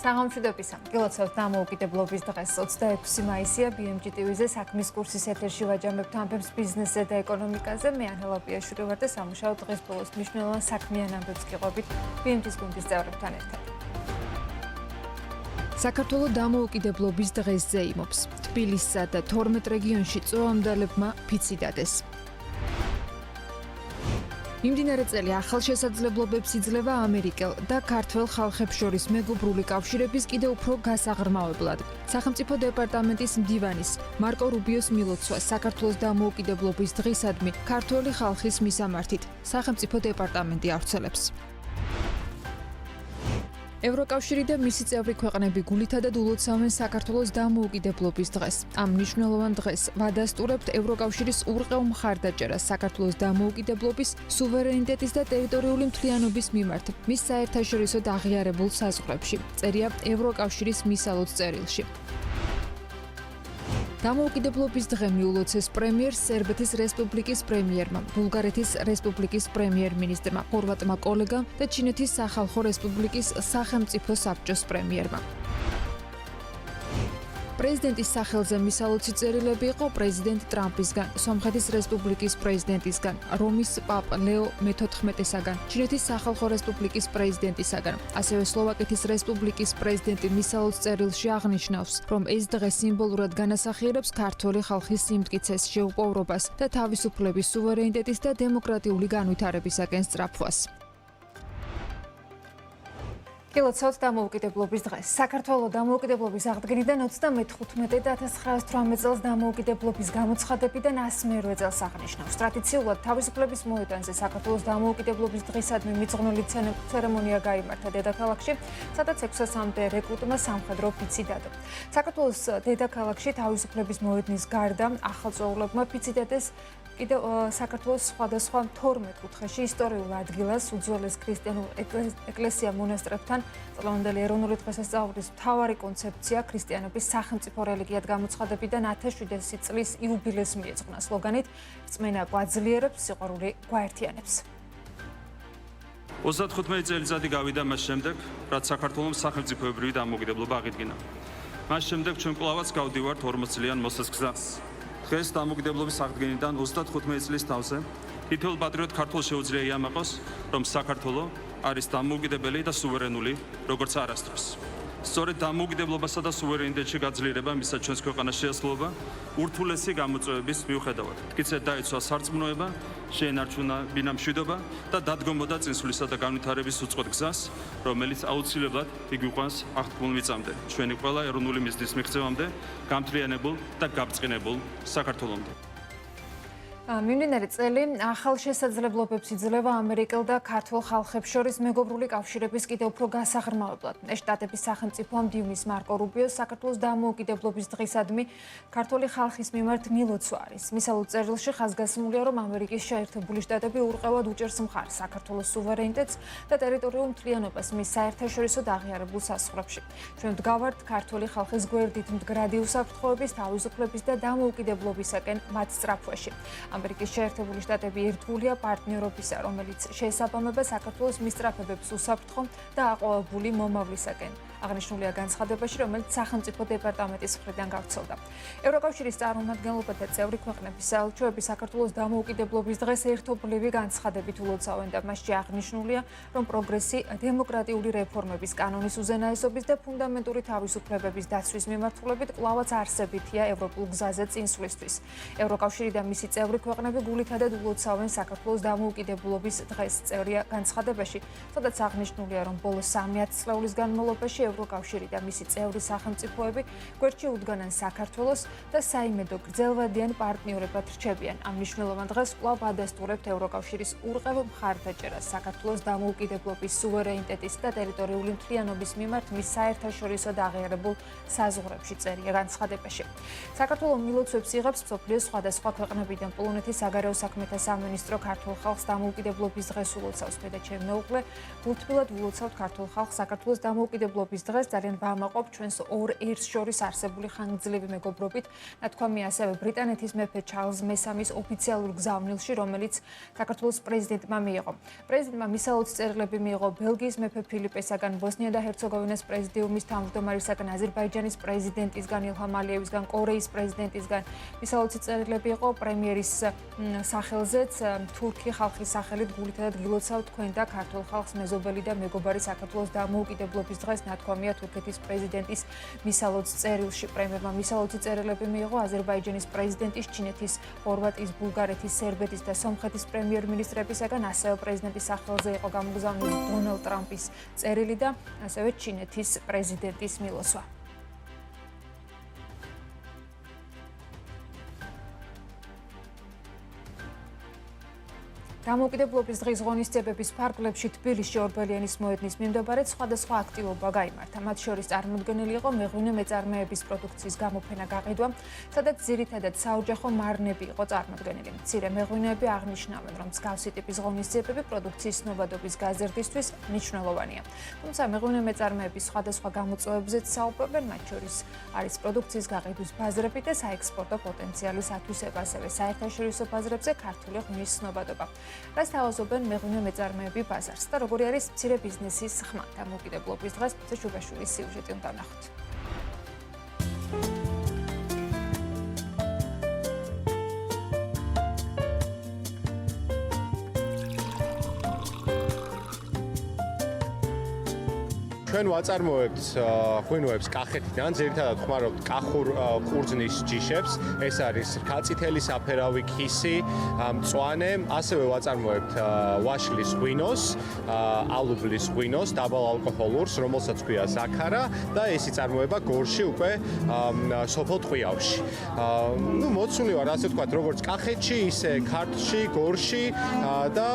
საღამოშვიდობის გილოცავთ დამოუკიდებლობის დღეს 26 მაისია BMG TV-ზე საქმის კურსის ეთერში ვაჯამებთ ამბებს ბიზნესზე და ეკონომიკაზე. მე ანელა პიაშვილი ვარ და სამუშაო დღეს ბოლოს მნიშვნელოვან საქმიან ამბებს გიყვებით BMG-ის გუნდის წევრებთან ერთად. საქართველოს დამოუკიდებლობის დღეს ზეიმობს. თბილისსა და 12 რეგიონში წვეუამდებლებმა ფიცი დადეს. მიმდინარე წელი ახალშესაძლებლობებს იძლევა ამერიკელ და ქართველ ხალხებს შორის მეგობრული კავშირების კიდევ უფრო გასაღრმავებლად. სახელმწიფო დეპარტამენტის მდივანის მარკო რუბიოს მილოცვა საქართველოს დამოუკიდებლობის დღისადმი ქართველი ხალხის მისამართით სახელმწიფო დეპარტამენტი ავრცელებს. ევროკავშირი და მისი წევრი ქვეყნები გულითადად ულოცავენ საქართველოს დამოუკიდებლობის დღეს. ამ მნიშვნელოვან დღეს ვადასტურებთ ევროკავშირის ურყევ მხარდაჭერას საქართველოს დამოუკიდებლობის, სუვერენიტეტის და ტერიტორიული მთლიანობის მიმართ მის საერთაშორისო აღიარებულ საზღვრებში. წერია ევროკავშირის მისალოც წერილში. დამოუკიდებლობის დღე მიულოცეს პრემიერს სერბეთის რესპუბლიკის პრემიერმა, ბულგარეთის რესპუბლიკის პრემიერ-მინისტრმა, ხორვატმა კოლეგამ და ჩინეთის სახალხო რესპუბლიკის სახელმწიფო საბჭოს პრემიერმა. პრეზიდენტის სახელზე მისალოცი წერილები იყო პრეზიდენტ ტრამპისგან, სომხეთის რესპუბლიკის პრეზიდენტისგან, რომის პაპ ლეო მე-14-ისაგან, ჩინეთის სახალხო რესპუბლიკის პრეზიდენტისაგან. ასევე სლოვაკეთის რესპუბლიკის პრეზიდენტი მისალოც წერილში აღნიშნავს, რომ ეს დღე სიმბოლურად განასახიერებს ქართველი ხალხის სიმტკიცეს, შეუპოვრობას და თავისუფლების, სუვერენიტეტის და დემოკრატიული განვითარებისაკენ სწრაფვას. გილოცავთ დამოუკიდებლობის დღეს. საქართველოს დამოუკიდებლობის აღდგენიდან 35 და 1918 წელს დამოუკიდებლობის გამოცხადებიდან 100 წელს აღნიშნავს. ტრადიციულად თავისუფლების მოედანზე საქართველოს დამოუკიდებლობის დღისადმი მიძღვნილი ცერემონია გაიმართა დედაქალაქში, სადაც 600-მდე რეკრუტმა სამხედრო ფიცი დადო. საქართველოს დედაქალაქში თავისუფლების მოედნის გარდა ახალწვეულებმა ფიცი დადეს კიდევ საქართველოს სხვადასხვა 12 კუთხეში ისტორიულ ადგილას უძველეს ქრისტიანულ ეკლესია-მონასტრებთან წლევანდელი ეროვნული დღესასწაულის მთავარი კონცეფცია ქრისტიანობის სახელმწიფო რელიგიად გამოცხადებიდან 1700 წლის იუბილეს მიეძღვნა სლოგანით „რწმენა გვაძლიერებს, სიყვარული გვაერთიანებს“. 35 წელიწადი გავიდა მას შემდეგ, რაც საქართველოს სახელმწიფოებრივი დამოუკიდებლობა აღიდგინა. მას შემდეგ ჩვენ კვლავაც გავდივართ 40 წლიან მოსაზრგზას. დღეს დამოუკიდებლობის აღდგენიდან 35 წლის თავზე თითოეულ პატრიოტ ქართველს შეუძლია იამაყოს, რომ საქართველო არის დამოუკიდებელი და სუვერენული, როგორც არასდროს. სწორედ დამოუკიდებლობასა და სუვერენიტეტში გაძლიერება მისცა ჩვენს ქვეყანას შეასრულება ურთულესი გამოწვევების მიუხედავად. მტკიცედ დაიცვა სარწმუნოება, შეენარჩუნა ბინამშვიდობა და დადგომოდა წინსვლისა და განვითარების უწყოთ გზას, რომელიც აუცილებლად იგვიყვანს აღთქმულ მიწამდე, ჩვენი ყველა ეროვნული მიზნის მიღწევამდე, გამთლიანებულ და გაბრწყინებულ საქართველომდე. მიმდინარე წელი ახალშესაძლებლობებს იძლევა ამერიკელ და ქართველ ხალხებს შორის მეგობრული კავშირების კიდევ უფრო გასაღრმავებლად. შტატების სახელმწიფო მდივნის მარკო რუბიოს საქართველოს დამოუკიდებლობის დღისადმი ქართველი ხალხის მიმართ მილოცვა არის. მისალოც წერილში ხაზგასმულია, რომ ამერიკის შეერთებული შტატები ურყევად უჭერს მხარს საქართველოს სუვერენიტეტს და ტერიტორიულ მთლიანობას მის საერთაშორისო აღიარებულ საზღვრებში. ჩვენ ვდგავართ ქართველი ხალხის გვერდით მდგრადი უსაფრთხოების, თავისუფლების და დამოუკიდებლობისაკენ მათ სწრაფვაში. ამერიკის შეერთებული შტატები ერთგულია პარტნიორობისა, რომელიც შეესაბამება საქართველოს მისწრაფებებს უსაფრთხო და აყვავებული მომავლისაკენ. აღნიშნულია განცხადებაში, რომელიც სახელმწიფო დეპარტამენტის მხრიდან გავრცელდა. ევროკავშირის წარმომადგენლობათა წევრი ქვეყნების საელჩოები საქართველოს დამოუკიდებლობის დღეს ერთობლივი განცხადებით ულოცავენ და მასში აღნიშნულია, რომ პროგრესი დემოკრატიული რეფორმების, კანონის უზენაესობის და ფუნდამენტური თავისუფლებების დაცვის მიმართულებით კვლავაც არსებითია ევროპულ გზაზე წინსვლისთვის. ევროკავშირი და მისი წევრი ქვეყნები გულითადად ულოცავენ საქართველოს დამოუკიდებლობის დღეს. წერია განცხადებაში, სადაც აღნიშნულია, რომ ბოლოს 3 წლების განმავლობაში ევროკავშირი და მისი წევრი სახელმწიფოები გვერდში უდგანან საქართველოს და საიმედო გრძელვადიან პარტნიორებად რჩებიან. ამ მნიშვნელოვან დღეს კვლავ ვადასტურებთ ევროკავშირის ურყევ მხარდაჭერას საქართველოს დამოუკიდებლობის, სუვერენიტეტის და ტერიტორიული მთლიანობის მიმართ მის საერთაშორისო აღიარებულ საზღვრებში. წერია განცხადებაში. საქართველოს მილოცვებს იღებს მსოფლიოს სხვადასხვა ქვეყნებიდან. პოლონეთის საგარეო საქმეთა სამინისტრო ქართულ ხალხს დამოუკიდებლობის დღეს ულოცავს. მე და ჩემი მეუღლე გულთბილად ულოცავთ ქართულ ხალხს საქართველოს დამოუკიდებლობის დღეს ძალიან ვამაყობ ჩვენს ორ ერს შორის არსებული ხანგრძლივი მეგობრობით. ნათქვამია ასევე ბრიტანეთის მეფე ჩარლზ მესამის ოფიციალურ გზავნილში, რომელიც საქართველოს პრეზიდენტმა მიიღო. პრეზიდენტმა მისალოც წერილები მიიღო ბელგიის მეფე ფილიპესაგან, ბოსნია და ჰერცეგოვინას პრეზიდიუმის თავმჯდომარისაგან, აზერბაიჯანის პრეზიდენტისგან, ილჰამ ალიევისგან, კორეის პრეზიდენტისგან. მისალოცი წერილები იყო პრემიერის სახელზეც, თურქი ხალხის სახელით გულითადად გილოცავ თქვენ და ქართულ ხალხს მეზობელი და მეგობარი საქართველოს დამოუკიდებლობის დღეს, ნათქვამია თურქეთის პრეზიდენტის მისალოც წერილში. პრემიერმა მისალოცი წერილები მიიღო აზერბაიჯანის პრეზიდენტის, ჩინეთის, ხორვატიის, ბულგარეთის, სერბეთის და სომხეთის პრემიერ-მინისტრებისაგან, ასევე პრეზიდენტის სახელზე იყო გამოგზავნილი დონალდ ტრამპის წერილი და ასევე ჩინეთის პრეზიდენტის მილოსვა. დამოუკიდებლობის დღის ღონისძიებების ფარგლებში თბილისში ორბელიანის მოედნის მიმდებარედ სხვადასხვა აქტივობა გაიმართა. მათ შორის წარმოდგენილი იყო მეღვინე მეწარმეების პროდუქციის გამოფენა გაყიდვა, სადაც ძირითადად საოჯახო მარნები იყო წარმოდგენილი. მცირე მეღვინეები აღნიშნავენ, რომ მსგავსი ტიპის ღონისძიებები პროდუქციის ცნობადობის გაზრდისთვის მნიშვნელოვანია. თუმცა მეღვინე მეწარმეების სხვადასხვა გამოწვევებზეც საუბრობენ, მათ შორის არის პროდუქციის გაყიდვის ბაზრები და საექსპორტო პოტენციალის ათვისება, ასევე საერთაშორისო ბაზრებზე ქართული ღვინის ცნობადობა. რას თავაზობენ მეღვინე მეწარმეები ბაზარს და როგორი არის მცირე ბიზნესის ხმა. დამოუკიდებლობის დღეს შუბაშვილის სიუჟეტი უნდა ვნახოთ. ჩვენ ვაწარმოებთ ღვინოებს კახეთიდან, ძირითადად ხმარობთ კახურ ყურძნის ჯიშებს, ეს არის რქაწითელი, საფერავი, ქისი, მწვანე, ასევე ვაწარმოებთ ვაშლის ღვინოს, ალუბლის ღვინოს, დაბალ ალკოჰოლურს, რომელსაც ქვია ზაქარა და ეს იწარმოება გორში უკვე სოფელ ტყვიავში. მოცული ვარ, ასე ვთქვათ, როგორც კახეთში, ისე ქართლში, გორში და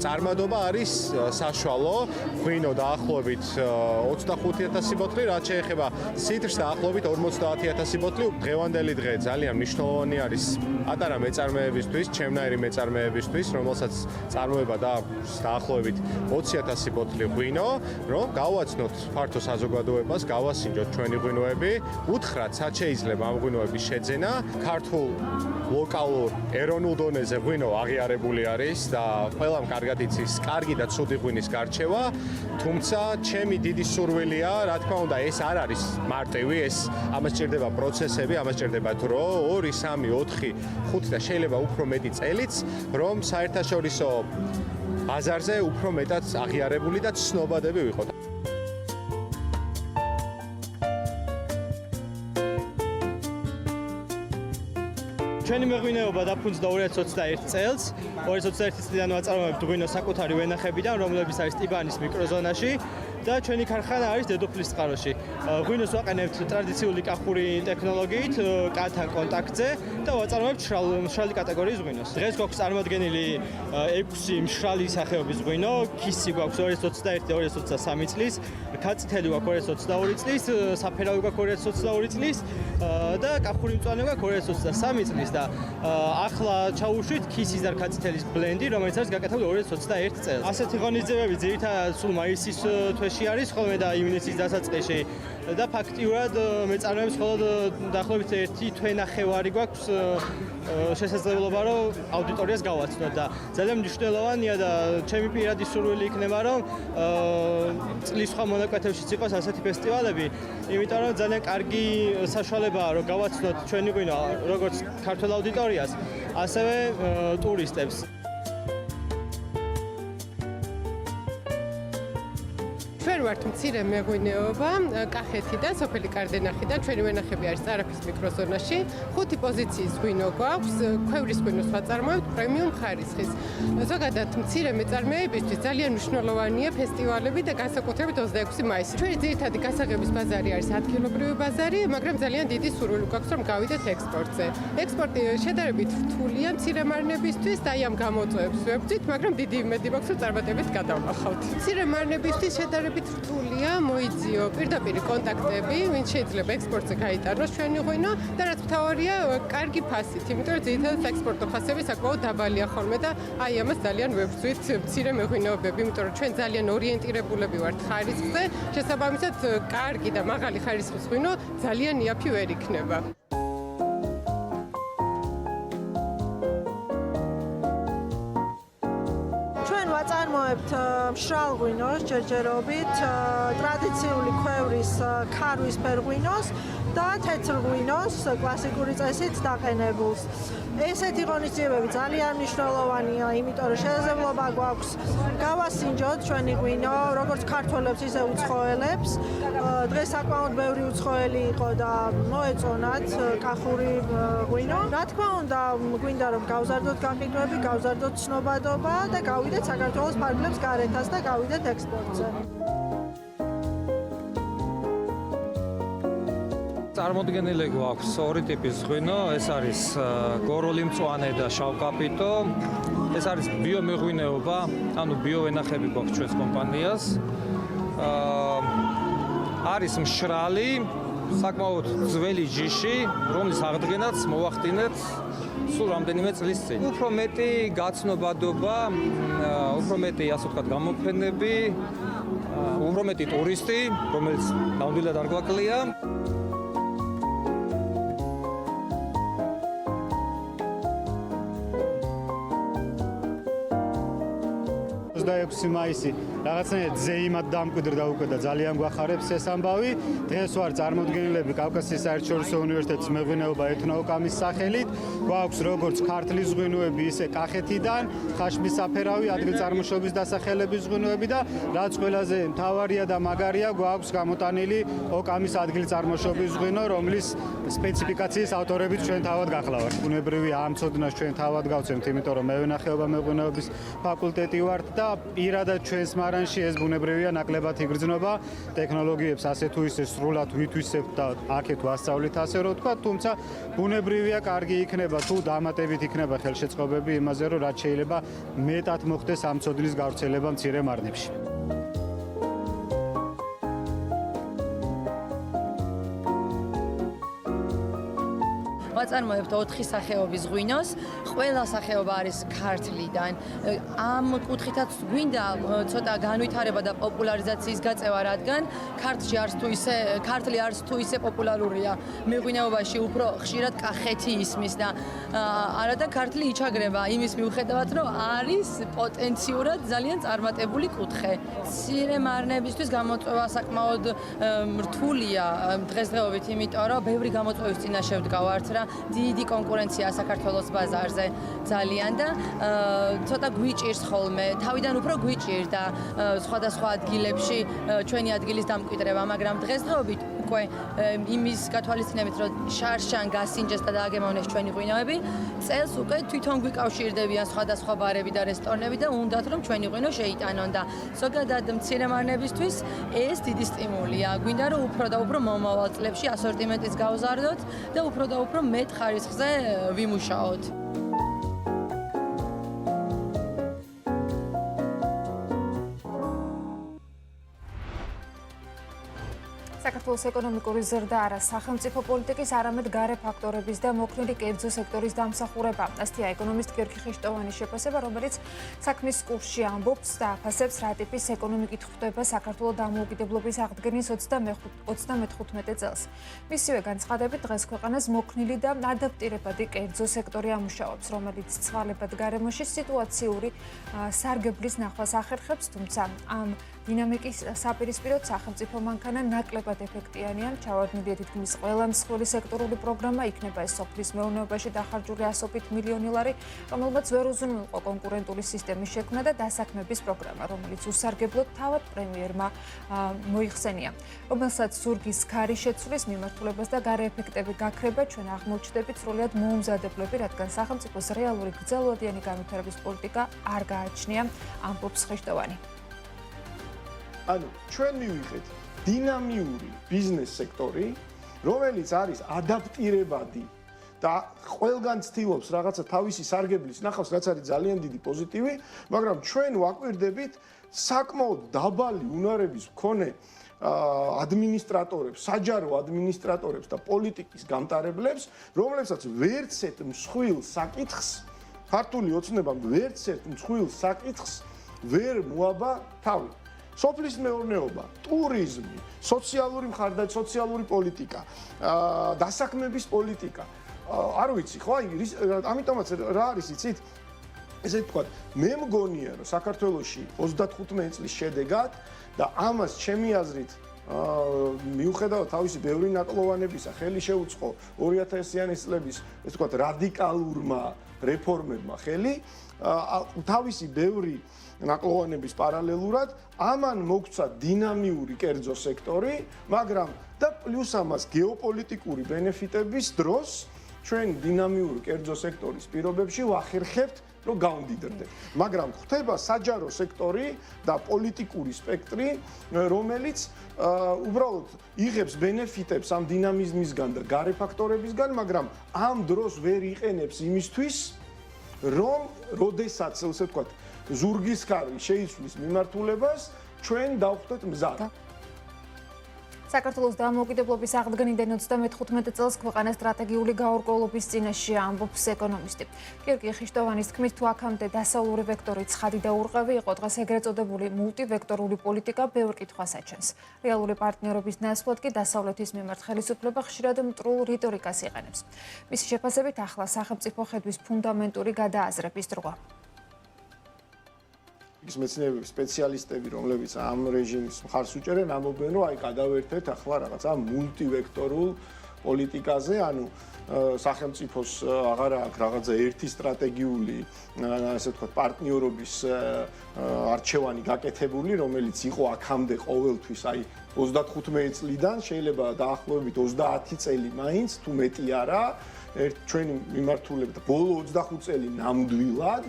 წარმადობა არის საშუალო, ღვინო დაახლოებით 25,000 ბოთლი, რაც შეეხება სიტრს დაახლოებით 50,000 ბოთლი. დღევანდელი დღე ძალიან მნიშვნელოვანი არის პატარა მეწარმეებისთვის, ჩემნაირი მეწარმეებისთვის, რომელსაც წარმოება დაახლოებით 20,000 ბოთლი ღვინო, რომ გავაცნოთ ფართო საზოგადოებას, გავასინჯოთ ჩვენი ღვინოები, უთხრათ, სად შეიძლება ამ ღვინოების შეძენა. ქართულ ლოკალურ ეროვნულ დონეზე ღვინო აღიარებული არის და ყველამ კარგად იცის კარგი და ცუდი ღვინის გარჩევა, თუმცა ჩემი დიდი სურვილია, რა თქმა უნდა, ეს არ არის მარტივი, ამას სჭირდება პროცესები, ამას სჭირდება დრო, 2, 3, 4, 5 და შეიძლება უფრო მეტი წელიც, რომ საერთაშორისო ბაზარზე უფრო მეტად აღიარებული და ცნობადები ვიყოთ. ჩვენი მეღვინეობა დაფუძნდა 2021 წელს. 2021 წლიდან ვაწარმოებთ ღვინოს საკუთარი ვენახებიდან, რომლებიც არის ტიბანის მიკროზონაში და ჩვენი ქარხანა არის დედოფლის წყაროში. ღვინოს ვაყენებთ ტრადიციული კახური ტექნოლოგიით, კათან კონტაქტზე და ვაწარმოებთ მშრალი კატეგორიის ღვინოს. დღეს გვაქვს წარმოდგენილი 6 მშრალი სახეობის ღვინო, ქისი გვაქვს 2021 და 2023 წლის, ქაწითელი გვაქვს 2022 წლის, საფერავი გვაქვს 2022 წლის და კახური მწვანე გვაქვს 2023 წლის და ახლა ჩავუშვით ქისის და ქაწითელის ბლენდი, რომელიც არის გაკეთებული 2021 წელს. ასეთი ღონისძიებები ძირითადად სულ მაისის თვეში არის ხოლმე და ივნისის დასაწყისში და ფაქტიურად მეწარმეებს მხოლოდ დაახლოებით 1 თვე-ნახევარი გვაქვს შესაძლებლობა რომ აუდიტორიას გავაცნოთ და ძალიან მნიშვნელოვანია და ჩემი პირადი სურვილი იქნება რომ წლის სხვა მონაკვეთებშიც იყოს ასეთი ფესტივალები, იმიტომ რომ ძალიან კარგი საშუალებაა რომ გავაცნოთ ჩვენი ღვინო როგორც ქართულ აუდიტორიას, ასევე ტურისტებს. ჩვენ ვართ მცირე მეღვინეობა კახეთიდან, სოფელი კარდენახიდან, ჩვენი ვენახები არის წარაფის მიკროზონაში. 5 პოზიციის ღვინო გვაქვს, ქვევრის ღვინოს ვაწარმოებთ პრემიუმ ხარისხის. ზოგადად მცირე მეწარმეებისთვის ძალიან მნიშვნელოვანია ფესტივალები და განსაკუთრებით 26 მაისი. ჩვენი ძირითადი გასაღების ბაზარი არის ადგილობრივი ბაზარი, მაგრამ ძალიან დიდი სურვილი გვაქვს რომ გავიდეთ ექსპორტზე. ექსპორტი შედარებით რთულია მცირე მარნებისთვის და ამ გამოწვევებს ვებრძვით, მაგრამ დიდი იმედი მაქვს რომ წარმატებით გადავნახავთ. მცირე მარნებისთვის შედარებით რთულია მოიძიო პირდაპირ კონტაქტები, ვინც შეიძლება ექსპორტზე გაიტანოს ჩვენი ღვინო და რაც მთავარია, კარგი ფასით, იმიტომ რომ ძირითადად ექსპორტო ფასები საკმაოდ დაბალია ხოლმე და აი ამას ძალიან ვებრძვით მცირე მეღვინეობები, იმიტომ რომ ჩვენ ძალიან ორიენტირებულები ვართ ხარისხზე, შესაბამისად კარგი და მაღალი ხარისხის ღვინო ძალიან იაფი ვერ იქნება. ვაწარმოებთ მშრალ ღვინოს ჯერჯერობით, ტრადიციული ქვევრის ქარვის ფერღვინოს და თეთრ ღვინოს კლასიკური წესით დაყენებულს. ესეთი ღონისძიებები ძალიან მნიშვნელოვანია, იმიტომ რომ შესაძლებლობა გვაქვს გავასინჯოთ ჩვენი ღვინო, როგორც ქართველებს, ისე უცხოელებს. დღეს საკმაოდ ბევრი უცხოელი იყო და მოეწონათ კახური ღვინო. რა თქმა უნდა, გვინდა რომ გავზარდოთ განყიდვები, გავზარდოთ ცნობადობა და გავიდეთ საქართველოს ფარგლებს გარეთაც და გავიდეთ ექსპორტზე. წარმოდგენილი გვაქვს ორი ტიპის ღვინო, ეს არის გორული მწვანე და შავკაპიტო. ეს არის ბიომეღვინეობა, ანუ ბიოვენახები გვაქვს ჩვენს კომპანიას. არის მშრალი, საკმაოდ ძველი ჯიში, რომლის აღდგენაც მოვახდინეთ სულ რამდენიმე წლის წინ. უფრო მეტი გაცნობადობა, უფრო მეტი ასე ვთქვათ გამოფენები, უფრო მეტი ტურისტი, რომელიც ნამდვილად არ გვაკლია. 26 მაისი რაღაცნაირად ზეიმად დამკვიდრდა უკვე და ძალიან გვახარებს ეს ამბავი. დღეს ვარ წარმოდგენილები კავკასიის საერთაშორისო უნივერსიტეტის მეღვინეობა ეთნოუკამის სახელით. გვაქვს როგორც ქართლის ღვინოები, ისე კახეთიდან, ხაშმის საფერავი, ადგილწარმოშობის დასახელების ღვინოები და რაც ყველაზე მთავარია და მაგარია, გვაქვს გამოტანილი ოკამის ადგილწარმოშობის ღვინო, რომლის სპეციფიკაციის ავტორებიც ჩვენ თავად გახლავართ. ბუნებრივია ამ ცოდნას ჩვენ თავად გავცემთ, იმიტომ რომ მევენახეობა მეღვინეობის ფაკულტეტი ვართ და პირადად ჩვენს მარანში ეს ბუნებრივია ნაკლებად იგრძნობა. ტექნოლოგიებს ასე თუ ისე სრულად ვითვისებთ და აქეთ ვასწავლით ასე რომ ვთქვა, თუმცა ბუნებრივია კარგი იქნება თუ დამატებით იქნება ხელშეწყობები იმაზე, რომ რაც შეიძლება მეტად მოხდეს ამ ცოდნის გავრცელება მცირე მარნებში. ვაწარმოებთ 4 სახეობის ღვინოს, ყველა სახეობა არის ქართლიდან. ამ კუთხითაც გვინდა ცოტა განვითარება და პოპულარიზაციის გაწევა, რადგან ქართლი არც თუ ისე პოპულარულია. მეღვინეობაში უფრო ხშირად კახეთი ისმის და არადა ქართლი იჩაგრება იმის მიუხედავად, რომ არის პოტენციურად ძალიან წარმატებული კუთხე. მცირე მარნებისთვის გამოწვევა საკმაოდ რთულია დღესდღეობით, იმიტომ რომ ბევრი გამოწვევის წინაშე ვდგავართ რა. დიდი კონკურენცია საქართველოს ბაზარზე ძალიან და ცოტა გვიჭირს ხოლმე. თავიდან უფრო გვიჭირდა სხვადასხვა ადგილებში ჩვენი ადგილის დამკვიდრება, მაგრამ დღესდღეობით უკვე იმის გათვალისწინებით, რომ შარშან გასინჯეს და დააგემოვნეს ჩვენი ღვინოები, წელს უკვე თვითონ გვიკავშირდებიან სხვადასხვა ბარები და რესტორნები და უნდათ რომ ჩვენი ღვინო შეიტანონ და ზოგადად მცირე მარნებისთვის ეს დიდი სტიმულია. გვინდა რომ უფრო და უფრო მომავალ წლებში ასორტიმენტის გავზარდოთ და უფრო და უფრო მეტ ხარისხზე ვიმუშაოთ. საქართველოს ეკონომიკური ზრდა არა სახელმწიფო პოლიტიკის, არამედ გარე ფაქტორების და მოქნილი კერძო სექტორის დამსახურება. ასეთია ეკონომისტ გიორგი ხიშტოვანის შეფასება, რომელიც საქმის კურსში ამბობს და აფასებს რა ტიპის ეკონომიკით ხვდება საქართველოს დამოუკიდებლობის აღდგენის 35 წელს. მისივე განცხადებით, დღეს ქვეყანას მოქნილი და ადაპტირებადი კერძო სექტორი ამუშავებს, რომელიც ცვალებად გარემოში სიტუაციური სარგებლის ნახვას ახერხებს, თუმცა ამ დინამიკის საპირისპიროდ სახელმწიფო მანქანა ნაკლებად ეფექტიანია. ჩავარდნილია თითქმის ყველა მსხვილი სექტორული პროგრამა, იქნება ეს სოფლის მეურნეობაში დახარჯული 100 მილიონი ლარი, რომელმაც ვერ უზრუნველყო კონკურენტული სისტემის შექმნა და დასაქმების პროგრამა, რომელიც უსარგებლოდ თავად პრემიერმა მოიხსენია. რომელსაც ზურგის ქარი შეცვლის მიმართულებას და გარე ეფექტები გაქრება, ჩვენ აღმოჩნდებით სრულიად მოუმზადებლები, რადგან სახელმწიფოს რეალური გრძელვადიანი განვითარების პოლიტიკა არ გააჩნია, ამბობს ხიშტოვანი. ანუ ჩვენ მივიღეთ დინამიური ბიზნეს სექტორი, რომელიც არის ადაპტირებადი და ყველგან ცდილობს რაღაცა თავისი სარგებლის ნახავს, რაც არის ძალიან დიდი პოზიტივი, მაგრამ ჩვენ ვაკვირდებით საკმაოდ დაბალი უნარების მქონე ადმინისტრატორებს, საჯარო ადმინისტრატორებს და პოლიტიკის გამტარებლებს, რომლებსაც ვერც ერთ მსხვილ საკითხს, ქართული ოცნებამ ვერც ერთ მსხვილ საკითხს ვერ მოაბა თავი. სოფლის მეურნეობა, ტურიზმი, სოციალური მხარდაჭერა, სოციალური პოლიტიკა, დასაქმების პოლიტიკა. არ ვიცი, ხო, ამიტომაც რა არის იცით? ესე ვთქვათ, მე მგონია, რომ საქართველოში 35 წლის შედეგად და ამას ჩემი აზრით მიუხედავად თავისი ბევრი ნაკლოვანებისა, ხელი შეუწყო 2000-იანი წლების, ესე ვთქვათ, რადიკალურმა რეფორმებმა ხელი, თავისი ბევრი ნაკლოვანების პარალელურად ამან მოგცა დინამიური კერძო სექტორი, მაგრამ და პლუს ამას გეოპოლიტიკური ბენეფიტების დროს ჩვენ დინამიური კერძო სექტორის პირობებში ვახერხებთ რომ გავდიდრდეთ. მაგრამ ხდება საჯარო სექტორი და პოლიტიკური სპექტრი, რომელიც უბრალოდ იღებს ბენეფიტებს ამ დინამიზმისგან და გარე ფაქტორებისგან, მაგრამ ამ დროს ვერ იყენებს იმისთვის, რომ როდესაც, ასე ვთქვათ, ზურგის ქარი შეიცვლის მიმართულებას, ჩვენ დავხვდეთ მზად. საქართველოს დამოუკიდებლობის აღდგენიდან 35 წელს ქვეყანას სტრატეგიული გაურკვევლობის წინაშე ამბობს ეკონომისტი. გიორგი ხიშტოვანის თქმით, თუ აქამდე დასავლური ვექტორი ცხადი და ურყევი იყო, დღეს ეგრეთ წოდებული მულტივექტორული პოლიტიკა ბევრ კითხვას აჩენს. რეალური პარტნიორობის ნაცვლად კი დასავლეთის მიმართ ხელისუფლება ხშირად მტრულ რიტორიკას იყენებს. მისი შეფასებით, ახლა სახელმწიფო ხედვის ფუნდამენტური გადააზრების დროა. ის მეცნიერების სპეციალისტები, რომლებიც ამ რეჟიმის მხარს უჭერენ, ამბობენ, რომ აი გადავერთეთ ახლა რაღაცა მულტივექტორულ პოლიტიკაზე, ანუ სახელმწიფოს აღარ აქვს რაღაცა ერთი სტრატეგიული, ასე ვთქვათ, პარტნიორობის არჩევანი გაკეთებული, რომელიც იყო აქამდე ყოველთვის, აი 35 წლიდან, შეიძლება დაახლოებით 30 წელი მაინც, თუ მეტი არა, ჩვენი მიმართულებით ბოლო 25 წელი ნამდვილად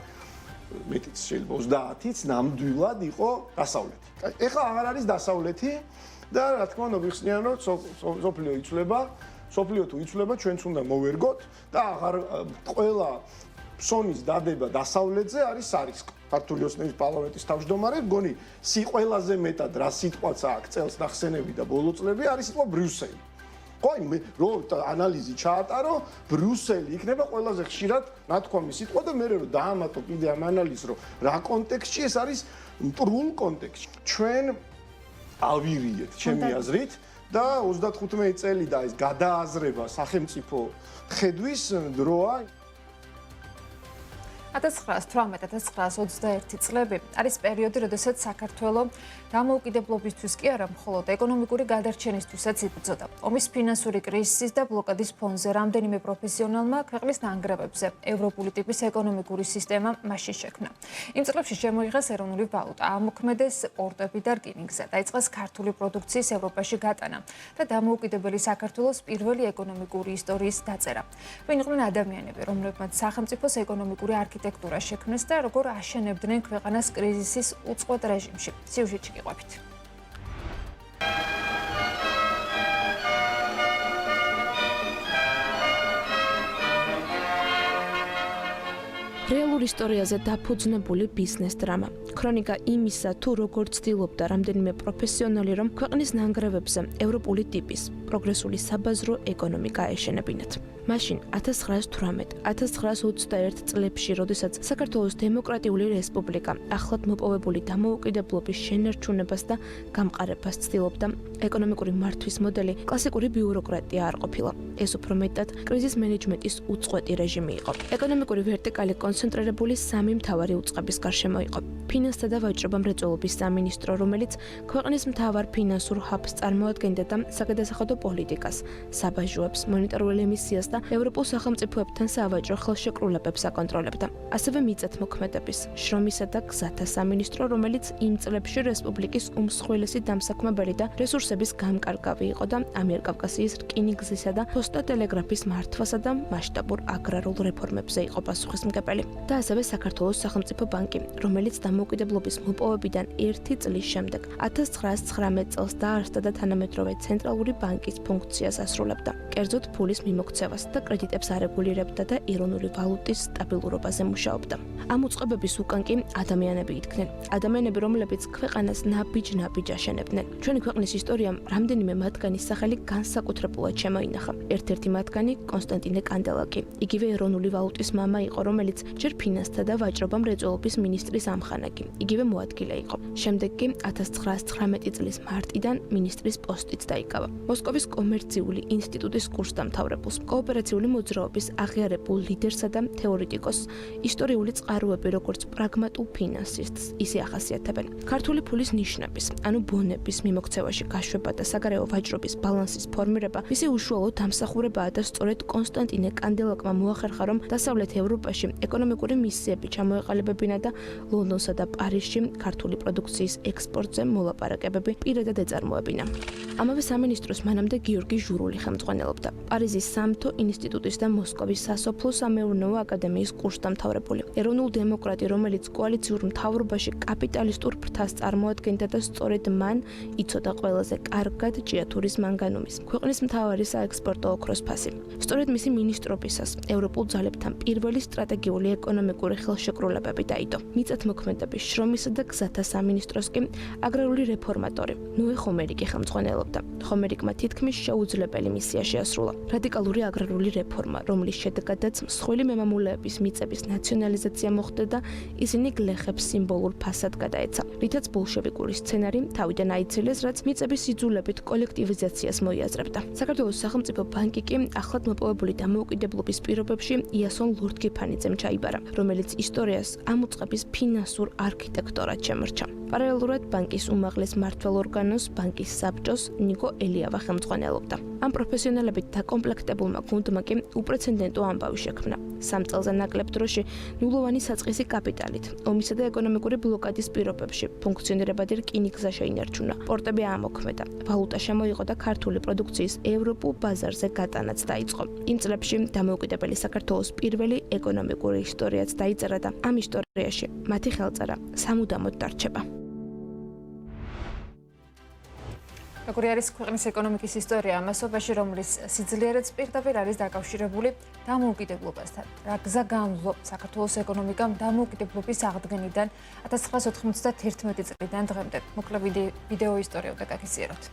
მეტიც შეიძლება 30-იც ნამდვილად იყო დასავლეთი. ეხლა აღარ არის დასავლეთი და რა თქმა უნდა ვიხსნიან რომ სოფლიო იცვლება, სოფლიო თუ იცვლება, ჩვენც უნდა მოვერგოთ და აღარ ყველა ფსონის დადება დასავლეთზე არის სარისკო. ქართული ოცნების პარლამენტის თავმჯდომარე მგონი ყველაზე მეტად რა სიტყვაც აქვს წელს ნახსენები და ბოლო წლები არის სიტყვა ბრიუსელი. ყოი მე რო ანალიზი ჩაატარო, ბრიუსელი იქნება ყველაზე ხშირად ნათქვამი სიტყვა და მე რო დაამატო კიდე ამ ანალიზს რომ რა კონტექსტში ეს არის მტრულ კონტექსტში. ჩვენ ავირიეთ ჩემი აზრით და 35 წელი და ეს გადააზრება სახელმწიფო ხედვის დროა 1918-1921 წლები არის პერიოდი, როდესაც საქართველო დამოუკიდებლობისთვის კი არა, მხოლოდ ეკონომიკური გადარჩენისთვისაც იბრძოდა. ომის ფინანსური კრიზისის და ბლოკადის ფონზე რამდენიმე პროფესიონალმა ქვეყნის ნანგრევებზე ევროპული ტიპის ეკონომიკური სისტემა მაშინ შექმნა. იმ წლებში შემოიღეს ეროვნული ვალუტა, ამოქმედეს პორტები და რკინიგზა, დაიწყეს ქართული პროდუქციის ევროპაში გატანა და დამოუკიდებელი საქართველოს პირველი ეკონომიკური ისტორიის დაწერა. ვინ იყვნენ ადამიანები, რომლებმაც სახელმწიფოს ეკონომიკური არქიტექტურა შექმნეს და როგორ აშენებდნენ ქვეყანას კრიზისის უწყვეტ რეჟიმში. სიუჟეტში გიყვებით. რეალურ ისტორიაზე დაფუძნებული ბიზნეს დრამა. ქრონიკა იმისა, თუ როგორ ცდილობდა რამდენიმე პროფესიონალი, რომ ქვეყნის ნანგრევებზე ევროპული ტიპის პროგრესული საბაზრო ეკონომიკა ეშენებინათ. მაშინ 1918-1921 წლებში, როდესაც საქართველოს დემოკრატიული რესპუბლიკა ახლად მოპოვებული დამოუკიდებლობის შენარჩუნებას და გამყარებას ცდილობდა, ეკონომიკური მართვის მოდელი კლასიკური ბიუროკრატია არ ყოფილა. ეს უფრო მეტად კრიზის მენეჯმენტის უწყვეტი რეჟიმი იყო. ეკონომიკური ვერტიკალი კონცენტრირებული სამი მთავარი უწყების გარშემო იყო. ფინანსთა და ვაჭრობა მრეწველობის სამინისტრო, რომელიც ქვეყნის მთავარ ფინანსურ ჰაბს წარმოადგენდა და საგადასახადო პოლიტიკას, საბაჟოებს, მონეტარულ ემისიას და ევროპულ სახელმწიფოებთან სავაჭრო ხელშეკრულებებს აკონტროლებდა. ასევე მიწათმოქმედების, შრომისა და გზათა სამინისტრო, რომელიც იმ წლებში რესპუბლიკის უმსხვილესი დამსაქმებელი და რესურსების გამკარგავი იყო და ამიერკავკასიის რკინიგზისა და პოსტატელეგრაფის მართვასა და მასშტაბურ აგრარულ რეფორმებზე იყო პასუხისმგებელი. და ასევე საქართველოს სახელმწიფო ბანკი, რომელიც დამოუკიდებლობის მოპოვებიდან 1 წლის შემდეგ 1919 წელს დაარსდა და თანამედროვე ცენტრალური ბანკის ფუნქციას ასრულებდა, კერძოდ ფულის მიმოქცევას. და კრედიტებს არეგულირებდა და ეროვნული ვალუტის სტაბილურობაზე მუშაობდა. ამ უწყებების უკან კი ადამიანები იდგნენ. ადამიანები, რომლებიც ქვეყანას ნაბიჯ-ნაბიჯ აშენებდნენ. ჩვენი ქვეყნის ისტორიამ რამდენიმე მათგანის სახელი განსაკუთრებულად შემოინახა. ერთ-ერთი მათგანი კონსტანტინე კანდელაკი. იგივე ეროვნული ვალუტის მამა იყო, რომელიც ჯერ ფინანსთა და ვაჭრობა მრეწველობის მინისტრის ამხანაგი. იგივე მოადგილე იყო. შემდეგ კი 1919 წლის მარტიდან მინისტრის პოსტიც დაიკავა. მოსკოვის კომერციული ინსტიტუტის კურსდამთავრებულს, კოოპერაციული მოძრაობის აღიარებულ ლიდერსა და თეორეტიკოსს, ისტორიული წყაროები როგორც პრაგმატულ ფინანსისტს ისე ახასიათებენ. ქართული ფულის ნიშნების, ანუ ბონების მიმოქცევაში გაშვება და საგარეო ვაჭრობის ბალანსის ფორმირება მისი უშუალო დამსახურებაა და სწორედ კონსტანტინე კანდელაკმა მოახერხა, რომ დასავლეთ ევროპაში ეკონომიკური მისიები ჩამოეყალიბებინა და ლონდონსა და პარიზში ქართული პროდუქციის ექსპორტზე მოლაპარაკებები პირადად ეწარმოებინა. ამავე სამინისტროს მანამდე გიორგი ჟურული ხელმძღვანელობდა. პარიზის სამთო ინსტიტუტის და მოსკოვის სასოფლო-სამეურნეო აკადემიის კურსდამთავრებული. ეროვნულ დემოკრატი, რომელიც კოალიციურ მთავრობაში კაპიტალისტურ ფრთას წარმოადგენდა და სწორედ მან იცოდა ყველაზე კარგად ჭიათურის მანგანუმის, ქვეყნის მთავარი საექსპორტო ოქროს ფასი. სწორედ მისი მინისტრობისას ევროპულ ძალებთან პირველი სტრატეგიული ეკონომიკური ხელშეკრულებები დაიდო. მიწათმოქმედების, შრომისა და გზათა სამინისტროს კი აგრარული რეფორმატორი ნოე ხომერიკი ხელმძღვანელობდა. ხომერიკმა თითქმის შეუძლებელი მისია შეასრულა. რადიკალური აგრარული რეფორმა, რომლის შედეგადაც მსხვილი მემამულეების მიწების ნაციონალიზაცია მოხდა და ისინი გლეხებს სიმბოლურ ფასად გადაეცა, რითაც ბოლშევიკური სცენარი თავიდან აიცილეს, რაც მიწების იძულებით კოლექტივიზაციას მოიაზრებდა. საქართველოს სახელმწიფო ბანკი კი ახლად მოპოვებული დამოუკიდებლობის პირობებში იასონ ლორდ-გეფანიძემ ჩაიბარა, რომელიც ისტორიას ამ უწყების ფინანსურ არქიტექტორად შემორჩა. პარალელურად ბანკის უმაღლეს მმართველ ორგანოს, ბანკის საბჭოს ნიკო ელიავა ხელმძღვანელობდა. ამ პროფესიონალებით დაკომპლექტებულმა გუნდმა კი უპრეცედენტო ამბავი შექმნა. 3 წელზე ნაკლებ დროში ნულოვანი საწყისი კაპიტალით, ომისა და ეკონომიკური ბლოკადის პირობებში ფუნქციონირებადი რკინიგზა შეინარჩუნა, პორტები ამოქმედა, ვალუტა შემოიღო და ქართული პროდუქციის ევროპულ ბაზარზე გატანაც დაიწყო. იმ წლებში დამოუკიდებელი საქართველოს პირველი ეკონომიკური ისტორიაც დაიწერა და ამ ისტორიაში მათი ხელწერა სამუდამოდ დარჩება. როგორი არის ქვეყნის ეკონომიკის ისტორია ამასობაში, რომლის სიძლიერეც პირდაპირ არის დაკავშირებული დამოუკიდებლობასთან. რა გზა განვლო საქართველოს ეკონომიკამ დამოუკიდებლობის აღდგენიდან 1991 წლიდან დღემდე. მოკლე ვიდეო ისტორია დაგაქცევთ.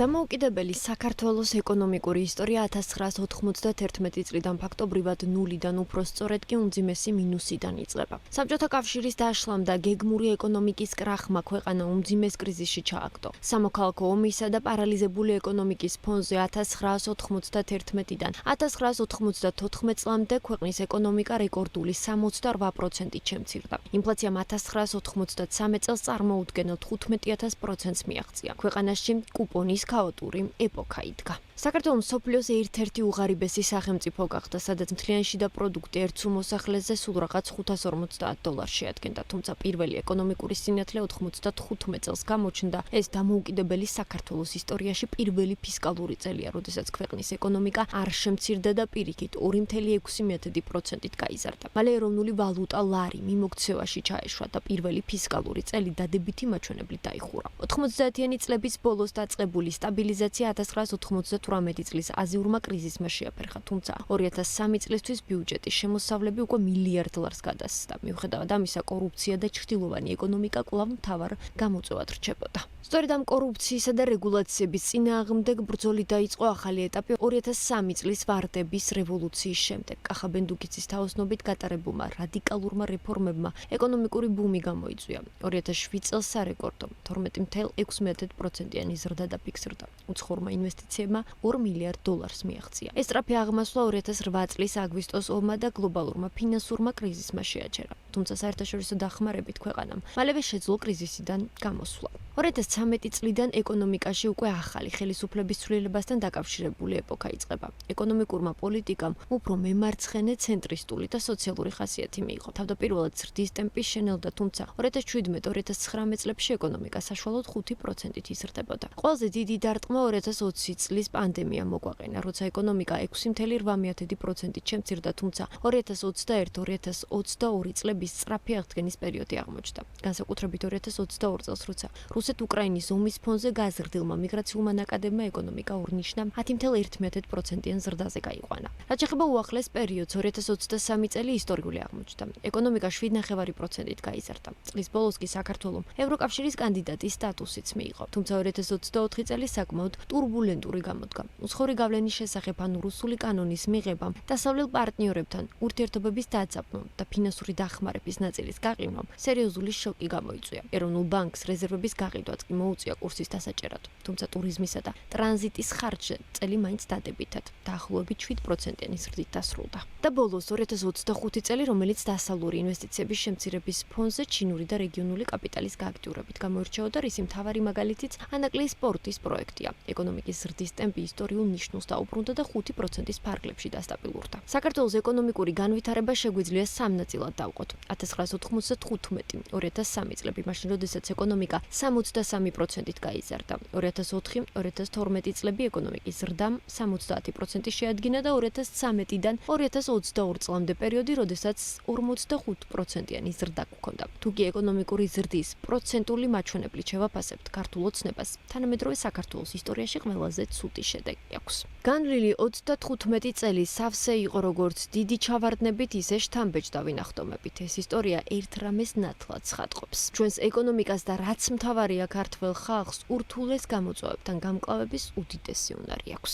დამოუკიდებელი საქართველოს ეკონომიკური ისტორია 1991 წლიდან ფაქტობრივად ნულიდან უფრო სწორედ კი უმძიმესი მინუსიდან იწყება. საბჭოთა კავშირის დაშლამ და გეგმური ეკონომიკის კრახმა ქვეყანა უმძიმეს კრიზისში ჩააგდო. სამოქალაქო ომისა და პარალიზებული ეკონომიკის ფონზე 1991-დან 1994 წლამდე ქვეყნის ეკონომიკა რეკორდული 68%-ით შემცირდა. ინფლაციამ 1993 წელს წარმოუდგენელ 15,000%-ს მიაღწია. ქვეყანაში კუპონის ქაოტური ეპოქა იდგა. საქართველოს მსოფლიოს ერთ-ერთი უღარიბესი სახელმწიფო გახდა, სადაც მთლიანი შიდა პროდუქტი ერთ სულ მოსახლეზე სულ რაღაც $550 შეადგენდა, თუმცა პირველი ეკონომიკური სინათლე 95 წელს გამოჩნდა. ეს დამოუკიდებელი საქართველოს ისტორიაში პირველი ფისკალური წელია, როდესაც ქვეყნის ეკონომიკა არ შემცირდა და პირიქით 2,6%-ით გაიზარდა. მალე ეროვნული ვალუტა ლარი მიმოქცევაში ჩაეშვა და პირველი ფისკალური წელი დადებითი მაჩვენებლით დაიხურა. 90-იანი წლების ბოლოს დაწყებული სტაბილიზაცია 1998 წლის აზიურმა კრიზისმა შეაფერხა, თუმცა 2003 წლისთვის ბიუჯეტის შემოსავლები უკვე $1 მილიარდ გადასცდა. მიუხედავად ამისა, კორუფცია და ჩრდილოვანი ეკონომიკა კვლავ მთავარ გამოწვევად რჩებოდა. სწორედ ამ კორუფციისა და რეგულაციების წინააღმდეგ ბრძოლით დაიწყო ახალი ეტაპი 2003 წლის ვარდების რევოლუციის შემდეგ. კახაბენდუქიცის თაოსნობით გატარებულმა რადიკალურმა რეფორმებმა ეკონომიკური ბუმი გამოიწვია. 2007 წელს სარეკორდო 12,6%-იანი ზრდა დაფიქსირდა. უცხოურმა ინვესტიციებმა $2 მილიარდ მიაღწია. ეს სწრაფი აღმასვლა 2008 წლის აგვისტოს ომმა და გლობალურმა ფინანსურმა კრიზისმა შეაჩერა. თუმცა საერთაშორისო დახმარებით ქვეყანამ მალევე შეძლო კრიზისიდან გამოსვლა. 2013 წლიდან ეკონომიკაში უკვე ახალი ხელისუფლების ცვლილებასთან დაკავშირებული ეპოქა იწყება. ეკონომიკურმა პოლიტიკამ უფრო მემარცხენე, ცენტრისტული და სოციალური ხასიათი მიიღო. თავდაპირველად ზრდის ტემპი შენელდა, თუმცა 2017-2019 წლებში ეკონომიკა საშუალოდ 5%-ით იზრდებოდა. ყველაზე დიდი დარტყმა 2020 წლის პანდემია მოგვაყენა, როცა ეკონომიკა 6,8%-ით შემცირდა, თუმცა 2021-2022 წლების სწრაფი აღდგენის პერიოდი აღმოჩნდა. განსაკუთრებით 2022 წელს, როცა რუსეთ უკრაინის ომის ფონზე გაზრდილმა მიგრაციულმა ნაკადებმა ეკონომიკა ურნიშნა 10.1%-იან ზრდაზე გაიყვანა. რაც ეხება უახლეს პერიოდს 2023 წელი ისტორიული აღმოჩნდა. ეკონომიკა 7.9%-ით გაიზარდა. წლის ბოლოს კი საქართველომ ევროკავშირის კანდიდატის სტატუსიც მიიღო. თუმცა 2024 წელი საკმაოდ ტურბულენტური გამოდგა. უცხოური გავლენის შესახებ ანუ რუსული კანონის მიღებამ, დასავლელ პარტნიორებთან ურთიერთობების დაძაბვამ და ფინანსური დახმარების ნაწილის გაყიდვამ სერიოზული შოკი გამოიწვია. ეროვნულ ბანკს რეზერვების გაყიდვაც კი მოუწია კურსის დასაჭერად. თუმცა ტურიზმისა და ტრანზიტის ხარჯზე წელი მაინც დადებითად, დაახლოებით 7%-იანი ზრდით დასრულდა. და ბოლოს 2025 წელი, რომელიც დასავლური ინვესტიციების შემცირების ფონზე ჩინური და რეგიონული კაპიტალის გააქტიურებით გამოირჩეოდა, რის მთავარი მაგალითიც ანაკლიის პორტის პროექტია. ეკონომიკის ზრდის ტემპი ისტორიულ ნიშნულს დაუბრუნდა და 5%-ის ფარგლებში დასტაბილურდა. საქართველოს ეკონომიკური განვითარება შეგვიძლია სამ ნაწილად დავყოთ. 1995-2003 წლები, მაშინ როდესაც ეკონომიკა 63%-ით გაიზარდა. 2004-2012 წლები ეკონომიკის ზრდამ 70% შეადგინა და 2013-დან 2022 წლამდე პერიოდი, როდესაც 45%-იანი ზრდა გვქონდა. თუკი ეკონომიკური ზრდის პროცენტული მაჩვენებლით შევაფასებთ ქართულ ოცნებას, თანამედროვე საქართველოს ისტორიაში ყველაზე ცუდი შედეგი აქვს. განვლილი 35 წელი სავსე იყო როგორც დიდი ჩავარდნებით, ისე შთამბეჭდავი ნახტომებით. ეს ისტორია ერთ რამეს ნათლად ცხადყოფს. ჩვენს ეკონომიკას და რაც მთავარია ქართველ ხალხს ურთულეს გამოწვევებთან გამკლავების უდიდესი უნარი აქვს.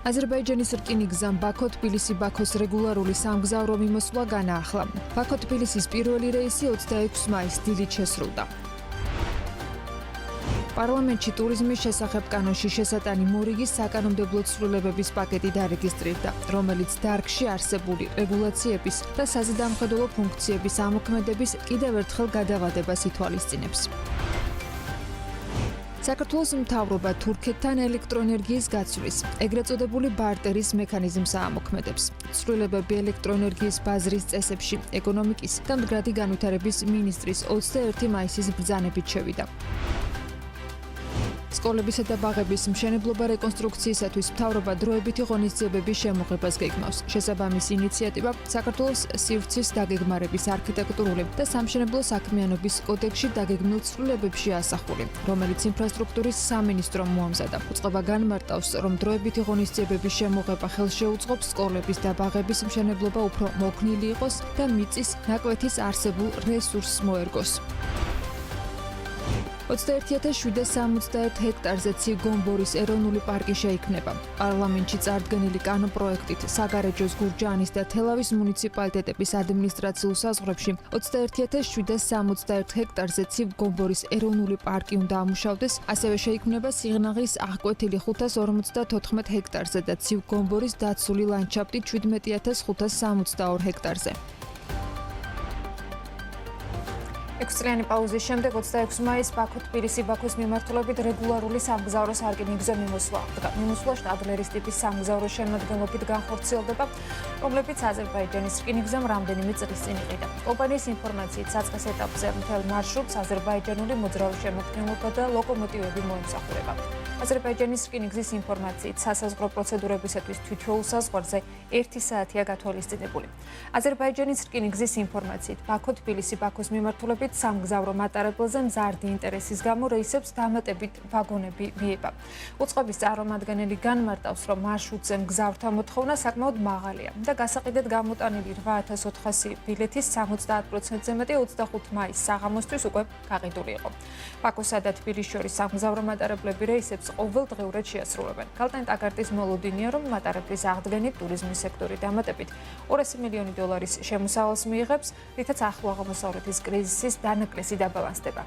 აზერბაიჯანის რკინიგზამ ბაქო-თბილისი-ბაქოს რეგულარული სამგზავრო მიმოსვლა განაახლა. ბაქო-თბილისის პირველი რეისი 26 მაისს დილით შესრულდა. პარლამენტში ტურიზმის შესახებ კანონში შესატანი მორიგის საკანონმდებლო ცვლილებების პაკეტი დარეგისტრირდა, რომელიც დარგში არსებული რეგულაციების და საზედამხედველო ფუნქციების ამოქმედების კიდევ ერთხელ გადავადებას ითვალისწინებს. საქართველოს მთავრობა თურქეთთან ელექტროენერგიის გაცვლის, ეგრეთ წოდებული ბარტერის მექანიზმს აამოქმედებს. ცვლილებები ელექტროენერგიის ბაზრის წესებში ეკონომიკის და მდგრადი განვითარების მინისტრის 21 მაისის ბრძანებით შევიდა. სკოლებისა და ბაღების მშენებლობა რეკონსტრუქციისათვის მთავრობა დროებითი ღონისძიებების შემოღებას გეგმავს. შესაბამისი ინიციატივა საქართველოს სივრცის დაგეგმარების არქიტექტურული და სამშენებლო საქმიანობის კოდექსში დაგეგმილ ცვლილებებში ასახული, რომელიც ინფრასტრუქტურის სამინისტრომ მოამზადა. უწყება განმარტავს, რომ დროებითი ღონისძიებების შემოღება ხელშეუწყობს სკოლების და ბაღების მშენებლობა უფრო მოქნილი იყოს და მიწის ნაკვეთის არსებულ რესურსს მოერგოს. 21.761 ჰექტარზე ციგ-გომბორის ეროვნული პარკი შეიქმნება. პარლამენტში წარდგენილი კანონპროექტით საგარეჯოს, გურჯაანის და თელავის მუნიციპალიტეტების ადმინისტრაციულ საზღვრებში 21.761 ჰექტარზე ციგ-გომბორის ეროვნული პარკი უნდა ამუშავდეს, ასევე შეიქმნება სიღნაღის აღკვეთილი 554 ჰექტარზე და ციგ-გომბორის დაცული ლანდშაფტი 17.562 ჰექტარზე. 6 წლიანი პაუზის შემდეგ 26 მაისს ბაქო-თბილისი-ბაქოს მიმართულებით რეგულარული სამგზავრო სარკინიგზო მიმოსვლა აღდგა. მიმოსვლა შტადლერის ტიპის სამგზავრო შემადგენლობით განხორციელდება, რომლებიც აზერბაიჯანის რკინიგზამ რამდენიმე წლის წინ იყიდა. კომპანიის ინფორმაციით, საწყის ეტაპზე მთელ მარშრუტს აზერბაიჯანული მოძრავი შემადგენლობა და ლოკომოტივები მოემსახურება. აზერბაიჯანის რკინიგზის ინფორმაციით, სასაზღვრო პროცედურებისათვის თითოეულ საზღვარზე 1 საათია გათვალისწინებული. აზერბაიჯანის რკინიგზის ინფორმაციით, ბაქო-თბილისი-ბაქოს მიმართულებით სამგზავრო მატარებელზე მზარდი ინტერესის გამო რეისებს დამატებით ვაგონები მიება. უწყების წარმომადგენელი განმარტავს, რომ მარშრუტზე მგზავრთა მოთხოვნა საკმაოდ მაღალია და გასაყიდად გამოტანილი 8400 ბილეთის 70%-ზე მეტი 25 მაისს საღამოსთვის უკვე გაყიდული იყო. ბაქოსა და თბილისს შორის სამგზავრო მატარებლები რეისებს ყოველდღიურად შეასრულებენ. კალტენ ტაგარტის მოლოდინია, რომ მატარებლის აღდგენით ტურიზმის სექტორი დამატებით $200 მილიონი შემოსავალს მიიღებს, რითაც ახლო აღმოსავლეთის კრიზისის დანაკლისი დაბალანსდება.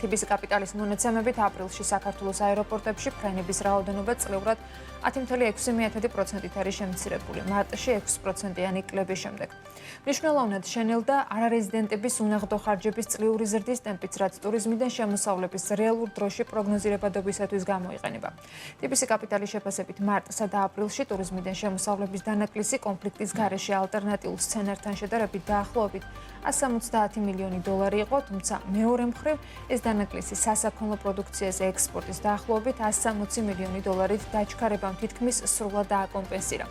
თბილისის კაპიტალის მონაცემებით აპრილში საქართველოს აეროპორტებში ფრენების რაოდენობა წლიურად 10.6%-ით არის შემცირებული, მარტში 6%-იანი კლების შემდეგ. მნიშვნელოვნად შენელდა არარეზიდენტების უნაღდო ხარჯების წლიური ზრდის ტემპიც, რაც ტურიზმიდან შემოსავლების რეალურ დროში პროგნოზირებადობისათვის გამოიყენება. თბილისის კაპიტალის შეფასებით მარტსა და აპრილში ტურიზმიდან შემოსავლების დანაკლისი კონფლიქტის გარეშე ალტერნატიულ სცენართან შედარებით დაახლოებით 170 მილიონი დოლარი იყო, თუმცა მეორე მხრივ ეს დანაკლისი სასაქონლო პროდუქციაზე ექსპორტის დაახლოებით 160 მილიონი დოლარით დაჩქარებამ თითქმის სრულად დააკომპენსირა.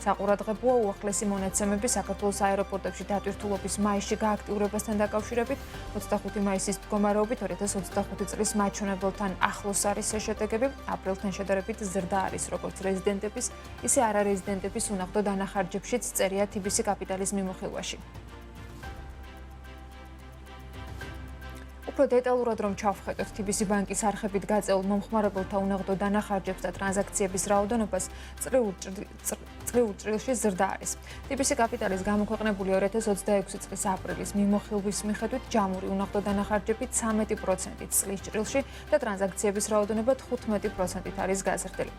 საყურადღებოა უახლესი მონაცემები საქართველოს აეროპორტებში დატვირთულობის მაისში გააქტიურებასთან დაკავშირებით 25 მაისის მდგომარეობით 2025 წლის მაჩვენებელთან ახლოს არის ეს შედეგები, აპრილთან შედარებით ზრდა არის როგორც რეზიდენტების, ისე არარეზიდენტების უნაღდო დანახარჯებშიც წერია TBC კაპიტალის მიმოხილვაში. უფრო დეტალურად რომ ჩავხედოთ TBC ბანკის არხებით გაწეულ მომხმარებელთა უნაღდო დანახარჯებს და ტრანზაქციების რაოდენობას წლიურ წრილში ზრდა არის. TBC კაპიტალის გამოქვეყნებული 2026 წლის აპრილის მიმოხილვის მიხედვით ჯამური უნაღდო დანახარჯები 13%-ით წლის წრილში და ტრანზაქციების რაოდენობა 15%-ით არის გაზრდილი.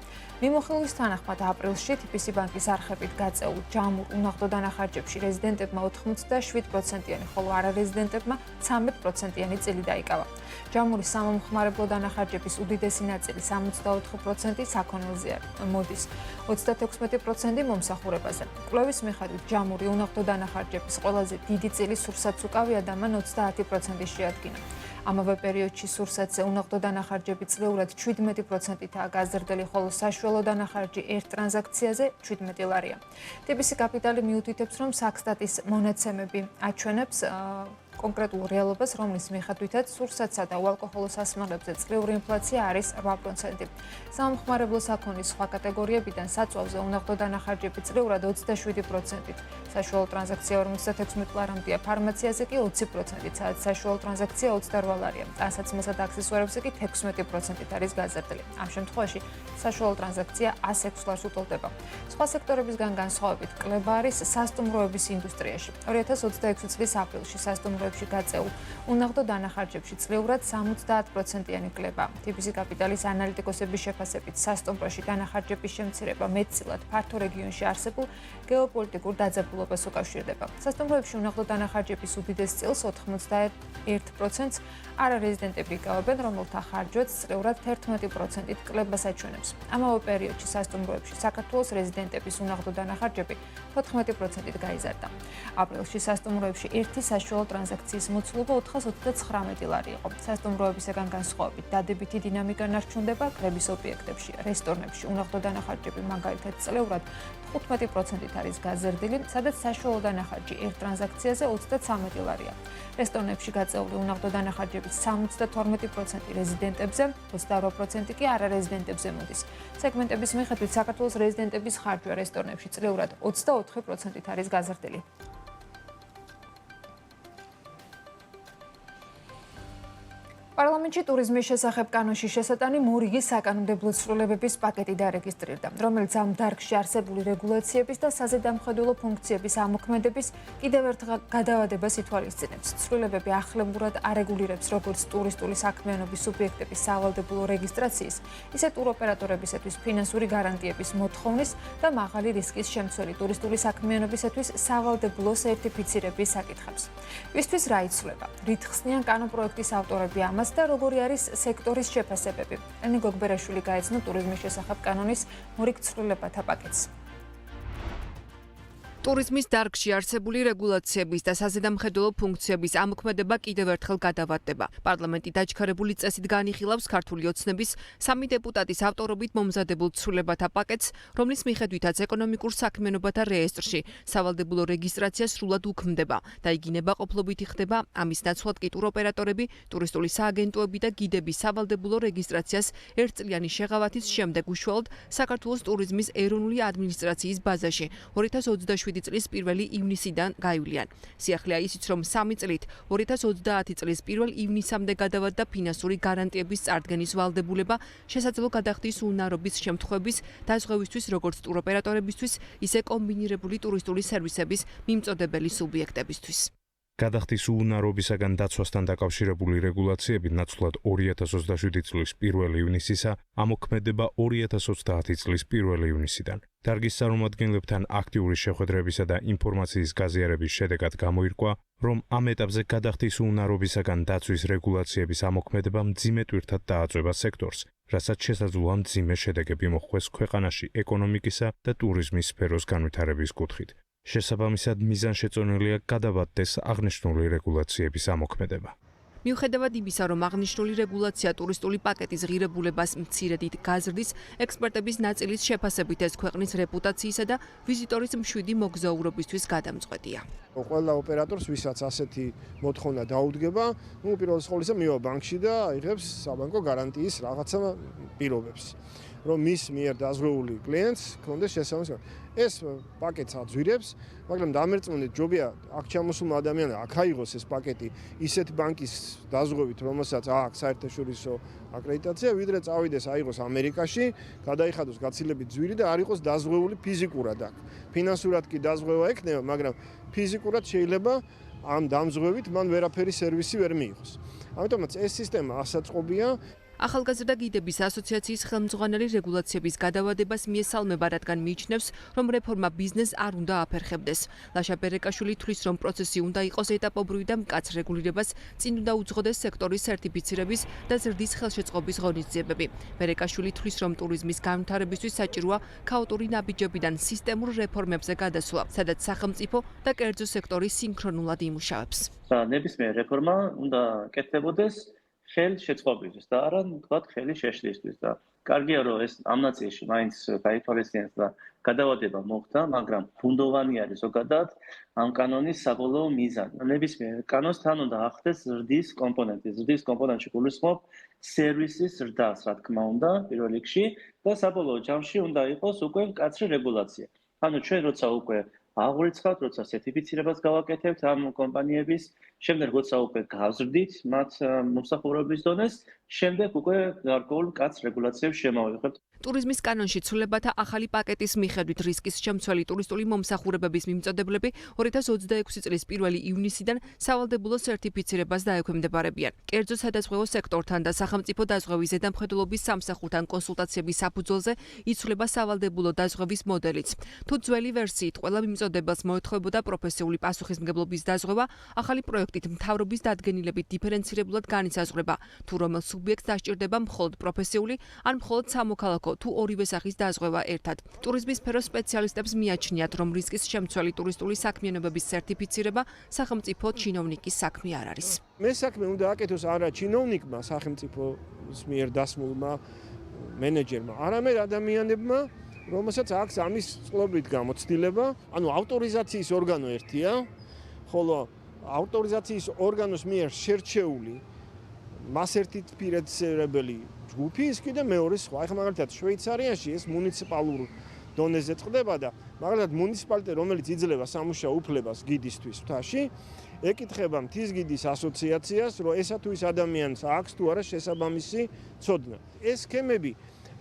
მიმოხილვის თანახმად აპრილში TBC ბანკის არხებით გაწეულ ჯამურ უნაღდო დანახარჯებში რეზიდენტებმა 87%-იანი, ხოლო არარეზიდენტებმა 13%-იანი წილი დაიკავა. ჯამური სამომხმარებლო დანახარჯების უდიდესი ნაწილი 64% საქონელზე მოდის, 36% მომსახურებაზე. კვლევის მიხედვით ჯამური უნაღდო დანახარჯების ყველაზე დიდი წილი სურსათს უკავია და მან 30% შეადგინა. ამავე პერიოდში სურსათზე უნაღდო დანახარჯები წლიურად 17%-ითაა გაზრდილი, ხოლო საშუალო დანახარჯი ერთ ტრანზაქციაზე 17 ლარია. TBC კაპიტალი მიუთითებს, რომ საქსტატის მონაცემები აჩვენებს კონკრეტულ რეალობას, რომლის მიხედვითაც სურსათსა და უალკოჰოლო სასმელებზე წლიური ინფლაცია არის 8%. სამომხმარებლო საქონლის სხვა კატეგორიებიდან საწვავზე უნაღდო დანახარჯები წლიურად 27%-ით, საშუალო ტრანზაქცია 56 ლარამდეა, ფარმაციაზე კი 20%-ით, სადაც საშუალო ტრანზაქცია 28 ლარია. ტანსაცმელსა და აქსესუარებზე კი 16%-ით არის გაზრდილი. ამ შემთხვევაში საშუალო ტრანზაქცია 106 ლარს უტოლდება. სხვა სექტორებისგან განსხვავებით, კლება არის სასტუმროების ინდუსტრიაში. 2026 წლის აპრილში სასტუმროებში გაწეულ უნაღდო დანახარჯებში წლიურად 70%-იანი კლება. TBC კაპიტალის ანალიტიკოსების შეფასებით სასტუმროში დანახარჯების შემცირება მეტწილად ფართო რეგიონში არსებულ გეოპოლიტიკურ დაძაბულობას უკავშირდება. სასტუმროებში უნაღდო დანახარჯების უდიდეს წილს 81%-ს არარეზიდენტები იკავებენ, რომელთა ხარჯვაც წლიურად 11%-ით კლებას აჩვენებს. ამავე პერიოდში სასტუმროებში საქართველოს რეზიდენტების უნაღდო დანახარჯები 14%-ით გაიზარდა. აპრილში სასტუმროებში ერთი საშუალო ტრანზაქციის მოცულობა 429 ლარი იყო. სასტუმროებისგან განსხვავებით დადებითი დინამიკა ნარჩუნდება კლების ობიექტებში, რესტორნებში უნაღდო დანახარჯები მაგალითად წლიურად 15%-ით არის გაზრდილი, სადაც საშუალო დანახარჯი ერთ ტრანზაქციაზე 33 ლარია. რესტორნებში გაწეული უნაღდო დანახარჯების 72% რეზიდენტებზე, 28% კი არარეზიდენტებზე მოდის. სეგმენტების მიხედვით საქართველოს რეზიდენტების ხარჯვა რესტორნებში წლიურად 24%-ით არის გაზრდილი. პარლამენტში ტურიზმის შესახებ კანონში შესატანი მორიგი საკანონმდებლო ცვლილებების პაკეტი დარეგისტრირდა, რომელიც ამ დარგში არსებული რეგულაციების და საზედამხედველო ფუნქციების ამოქმედების კიდევ ერთ გადავადებას ითვალისწინებს. ცვლილებები ახლებურად არეგულირებს როგორც ტურისტული საქმიანობის სუბიექტების სავალდებულო რეგისტრაციის, ისე ტუროპერატორებისათვის ფინანსური გარანტიების მოთხოვნის და მაღალი რისკის შემცველი ტურისტული საქმიანობისათვის სავალდებულო სერტიფიცირების საკითხებს. მისთვის რა იცვლება? რით ხსნიან კანონპროექტის ავტორები ამას და როგორი არის სექტორის შეფასებები? ენი გოგბერაშვილი გაეცნო ტურიზმის შესახებ კანონის მორიგ ცვლილებათა პაკეტს. ტურიზმის დარგში არსებული რეგულაციების და საზედამხედველო ფუნქციების ამოქმედება კიდევ ერთხელ გადავადდება. პარლამენტი დაჩქარებული წესით განიხილავს ქართული ოცნების 3 დეპუტატის ავტორობით მომზადებულ ცვლილებათა პაკეტს, რომლის მიხედვითაც ეკონომიკურ საქმიანობათა რეესტრში სავალდებულო რეგისტრაცია სრულად უქმდება და იგი ნებაყოფლობითი ხდება. ამის ნაცვლად კი ტუროპერატორები, ტურისტული სააგენტოები და გიდები სავალდებულო რეგისტრაციას ერთწლიანი შეღავათის შემდეგ უშუალოდ საქართველოს ტურიზმის ეროვნული ადმინისტრაციის ბაზაში 2027 წლის 1 ივნისიდან გაივლიან. სიახლეა ისიც, რომ 3 წლით 2030 წლის 1 ივნისამდე გადავადდა ფინანსური გარანტიების წარდგენის ვალდებულება შესაძლო გადახდის უნარობის შემთხვევების დაზღვევისთვის როგორც ტუროპერატორებისთვის, ისე კომბინირებული ტურისტული სერვისების მიმწოდებელი სუბიექტებისთვის. გადახდის უუნარობისაგან დაცვასთან დაკავშირებული რეგულაციები ნაცვლად 2027 წლის 1 ივნისისა ამოქმედება 2030 წლის 1 ივნისიდან. დარგის წარმომადგენლებთან აქტიური შეხვედრებისა და ინფორმაციის გაზიარების შედეგად გამოირკვა, რომ ამ ეტაპზე გადახდის უუნარობისაგან დაცვის რეგულაციების ამოქმედება მძიმე ტვირთად დააწვევა სექტორს, რასაც შესაძლოა მძიმე შედეგები მოჰყვეს ქვეყანაში ეკონომიკისა და ტურიზმის სფეროს განვითარების კუთხით. შესაბამისად მიზანშეწონილია გადავადდეს აღნიშნული რეგულაციების ამოქმედება. მიუხედავად იმისა, რომ აღნიშნული რეგულაცია ტურისტული პაკეტის ღირებულებას მცირედით გაზრდის, ექსპერტების ნაწილის შეფასებით ეს ქვეყნის რეპუტაციისა და ვიზიტორის მშვიდი მოგზაურობისთვის გადამწყვეტია. ყველა ოპერატორს, ვისაც ასეთი მოთხოვნა დაუდგება, პირველ რიგში მივა ბანკში და იღებს საბანკო გარანტიის რაღაცა პირობებს, რომ მის მიერ დაზღვეული კლიენტს ჰქონდეს შესაბამისი. ეს პაკეტს აძვირებს, მაგრამ დამერწმუნეთ ჯობია აქ ჩამოსულმა ადამიანმა აქ აიღოს ეს პაკეტი ისეთ ბანკის დაზღვევით, რომელსაც აქვს საერთაშორისო აკრედიტაცია, ვიდრე წავიდეს აიღოს ამერიკაში, გადაიხადოს გაცილებით ძვირი და არ იყოს დაზღვეული ფიზიკურად აქ. ფინანსურად კი დაზღვევა ექნება, მაგრამ ფიზიკურად შეიძლება ამ დამზღვევით მან ვერაფერი სერვისი ვერ მიიღოს. ამიტომაც ეს სისტემა ასაწყობია. ახალგაზრდა გიდების ასოციაციის ხელმძღვანელი რეგულაციების გადავადებას მიესალმება, რადგან მიიჩნევს, რომ რეფორმა ბიზნესს არ უნდა აფერხებდეს. ლაშა ბერეკაშვილი თვლის, რომ პროცესი უნდა იყოს ეტაპობრივი და მკაცრ რეგულირებას წინ უნდა უძღოდეს სექტორის სერტიფიცირების და ზრდის ხელშეწყობის ღონისძიებები. ბერეკაშვილი თვლის, რომ ტურიზმის განვითარებისთვის საჭიროა ქაოტური ნაბიჯებიდან სისტემურ რეფორმებზე გადასვლა, სადაც სახელმწიფო და კერძო სექტორი სინქრონულად იმუშავებს. ნებისმიერ რეფორმა უნდა კეთდებოდეს ხელშეწყობისთვის და არა თქვათ ხელის შეშლისთვის და კარგია რომ ეს ამ ნაწილში მაინც გაითვალისწინეს და გადავადება მოხდა, მაგრამ ფუნდოვანი არის ზოგადად ამ კანონის საბოლოო მიზანი. ნებისმიერ კანონს თან უნდა ახდეს ზრდის კომპონენტი. ზრდის კომპონენტში გულისხმობ სერვისის ზრდას, რა თქმა უნდა, პირველ რიგში და საბოლოო ჯამში უნდა იყოს უკვე მკაცრი რეგულაცია. ანუ ჩვენ როცა უკვე აღვიცხავთ, როცა სერტიფიცირებას გავაკეთებთ ამ კომპანიების, შემდეგ როცა უკვე გავზრდით მათ მომსახურების დონეს, შემდეგ უკვე გარკვეულ მკაცრ რეგულაციებს შემოვიღებთ. ტურიზმის კანონში ცვლილებათა ახალი პაკეტის მიხედვით რისკის შემცველი ტურისტული მომსახურებების მიმწოდებლები 2026 წლის 1 ივნისიდან სავალდებულო სერტიფიცირებას დაექვემდებარებიან. კერძო სადაზღვევო სექტორთან და სახელმწიფო დაზღვევის ზედამხედველობის სამსახურთან კონსულტაციების საფუძველზე იცვლება სავალდებულო დაზღვევის მოდელიც. თუ ძველი ვერსიით ყველა მიმწოდებელს მოეთხოვებოდა პროფესიული პასუხისმგებლობის დაზღვევა, ახალი პროექტით მთავრობის დადგენილებით დიფერენცირებულად განისაზღვრება, თუ რომელ სუბიექტს დასჭირდება მხოლოდ პროფესიული ან მხოლოდ სამოქალაქო თუ ორივე სახის დაზღვევა ერთად. ტურიზმის სფეროს სპეციალისტებს მიაჩნიათ, რომ რისკის შემცველი ტურისტული საქმიანობების სერტიფიცირება სახელმწიფო ჩინოვნიკის საქმე არ არის. მე საქმე უნდა აკეთოს არა ჩინოვნიკმა, სახელმწიფოს მიერ დასმულმა მენეჯერმა, არამედ ადამიანებმა, რომელსაც აქვს ამის წყლობით გამოცდილება, ანუ ავტორიზაციის ორგანო ერთია, ხოლო ავტორიზაციის ორგანოს მიერ შერჩეული მასერტიფიცირებელი ჯგუფი ის კიდე მეორე სხვა. ეხლა მაგალითად შვეიცარიაში ეს მუნიციპალურ დონეზე წყდება და მაგალითად მუნიციპალიტეტი, რომელიც იძლევა სამუშაო უფლებას გიდისთვის მთაში, ეკითხება მთის გიდის ასოციაციას, რომ ესა თუ ის ადამიანს აქვს თუ არა შესაბამისი ცოდნა. ეს სქემები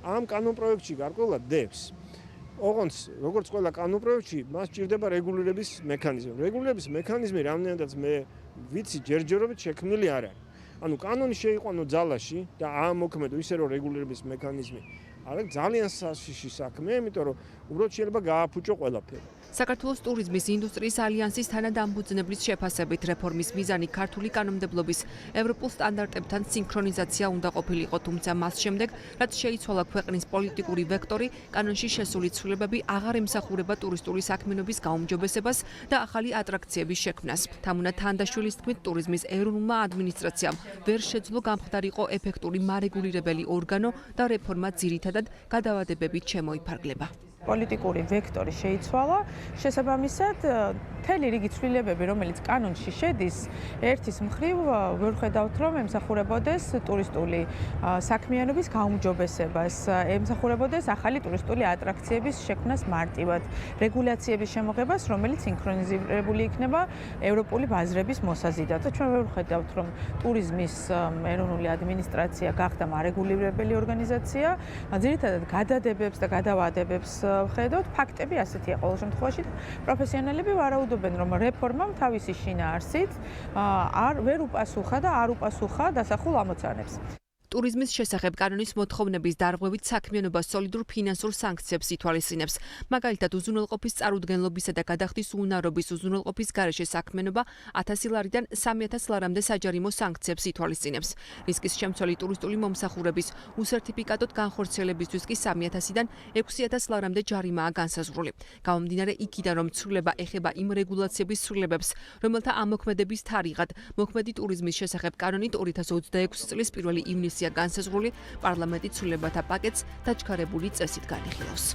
ამ კანონპროექტში გარკვეულად დებს. ოღონდ როგორც ყველა კანონპროექტში, მას ჭირდება რეგულირების მექანიზმი. რეგულირების მექანიზმი რამდენადაც მე ვიცი, ჯერჯერობით შექმნილი არ არის. ანუ კანონი შეიყვანო ძალაში და აამოქმედო ისე რომ რეგულირების მექანიზმი არა ძალიან საშიში საქმეა, იმიტომ რომ უბრალოდ შეიძლება გააფუჭო ყველაფერი. საქართველოს ტურიზმის ინდუსტრიის ალიანსის თანადამფუძნებლის შეფასებით რეფორმის მიზანი ქართული კანონმდებლობის ევროპულ სტანდარტებთან სინქრონიზაცია უნდა ყოფილიყო, თუმცა მას შემდეგ, რაც შეიცვალა ქვეყნის პოლიტიკური ვექტორი, კანონში შესული ცვლილებები აღარ ემსახურება ტურისტული საქმიანობის გაუმჯობესებას და ახალი ატრაქციების შექმნას. თამუნა თანდაშვილის თქმით, ტურიზმის ეროვნულმა ადმინისტრაციამ ვერ შეძლო გამხდარიყო ეფექტური მარეგულირებელი ორგანო და რეფორმა ძირითადად გადავადებებით შემოიფარგლება. პოლიტიკური ვექტორი შეიცვალა, შესაბამისად, მთელი რიგი ცვლილებები, რომელიც კანონში შედის, ერთის მხრივ ვერ ხედავთ, რომ ემსახურებოდეს ტურისტული საქმიანობის გაუმჯობესებას, ემსახურებოდეს ახალი ტურისტული ატრაქციების შექმნას მარტივად, რეგულაციების შემოღებას, რომელიც სინქრონიზირებული იქნება ევროპული ბაზრების მოსაზიდად. ჩვენ ვერ ხედავთ, რომ ტურიზმის ეროვნული ადმინისტრაცია გახდა მარეგულირებელი ორგანიზაცია, ძირითადად გადადებებს და გადავადებებს ხედავთ, ფაქტები ასეთია ყოველ შემთხვევაში. პროფესიონალები ვარაუდობენ, რომ რეფორმამ თავისი შინაარსით ვერ უპასუხა და არ უპასუხა დასახულ ამოცანებს. ტურიზმის შესახებ კანონის მოთხოვნების დარღვევით საქმიანობას სოლიდურ ფინანსურ სანქციებს ითვალისწინებს. მაგალითად, უზრუნველყოფის წარუდგენლობისა და გადახდის უუნარობის უზრუნველყოფის გარეშე საქმიანობა 1000 ლარიდან 3000 ლარამდე საჯარიმო სანქციებს ითვალისწინებს. რისკის შემცველი ტურისტული მომსახურების უსერტიფიკატოდ განხორციელებისთვის კი 3000-დან 6000 ლარამდე ჯარიმაა განსაზღვრული. გამომდინარე იქიდან, რომ ცვლილება ეხება იმ რეგულაციების ცვლილებებს, რომელთა ამოქმედების თარიღად მოქმედი ტურიზმის შესახებ კანონით 2026 წლის 1 ივნისია განსაზღვრული, პარლამენტი ცვლილებათა პაკეტს დაჩქარებული წესით განიხილავს.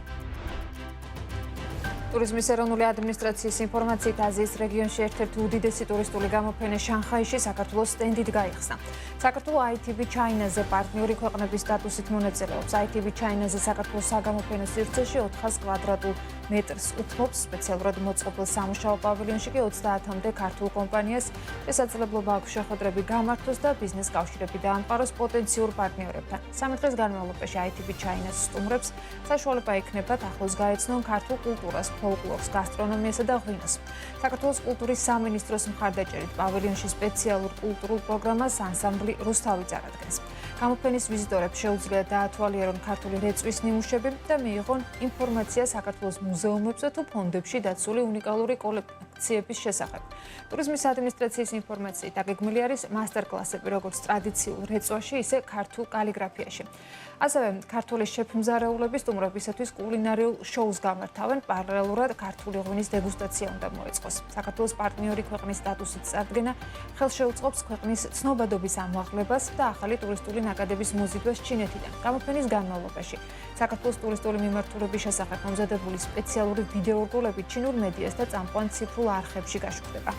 ტურიზმის ეროვნული ადმინისტრაციის ინფორმაციით აზიის რეგიონში ერთ-ერთი უდიდესი ტურისტული გამოფენა შანხაიში საქართველოს სტენდით გაიხსნა. საქართველოს ITB China-ზე პარტნიორი ქვეყნების სტატუსით მონაწილეობს. ITB China-ზე საქართველოს საგამოფენო სივრცეში 400 კვადრატულ მეტრს უთმობს. სპეციალურად მოწყობილ სამუშაო პავილიონში კი 30-მდე ქართულ კომპანიას შესაძლებლობა აქვს შეხვედრები გამართოს და ბიზნეს კავშირები დაამყაროს პოტენციურ პარტნიორებთან. 3 დღის განმავლობაში ITB China-ს სტუმრებს საშუალება ექნებათ ახლოს გაეცნონ ქართულ კულტურას, ფოლკლორს, გასტრონომიასა და ღვინოს. საქართველოს კულტურის სამინისტროს მხარდაჭერით პავილიონში სპეციალურ კულტურულ პროგრამას ანსამბლი რუსთავი წარადგენს. გამოფენის ვიზიტორებს შეუძლიათ დაათვალიერონ ქართული რეწვის ნიმუშები და მიიღონ ინფორმაცია საქართველოს მუზეუმებზე თუ ფონდებში დაცული უნიკალური კოლექციების შესახებ. ტურიზმის ადმინისტრაციის ინფორმაციით დაგეგმილი არის მასტერ-კლასები როგორც ტრადიციულ რეწვაში, ისე ქართულ კალიგრაფიაში. ასევე ქართული შეფმზარეულების სტუმრებისათვის კულინარიულ შოუს გამართავენ, პარალელურად ქართული ღვინის დეგუსტაცია უნდა მოეწყოს. საქართველოს პარტნიორი ქვეყნის სტატუსით წარდგენა ხელშეუწყობს ქვეყნის ცნობადობის ამაღლებას და ახალი ტურისტული ნაკადების მოზიდვას ჩინეთიდან. გამოფენის განმავლობაში საქართველოს ტურისტული მიმართულების შესახებ მომზადებული სპეციალური ვიდეორგოლები ჩინურ მედიას და წამყვან ციფრულ არხებში გაშუქდება.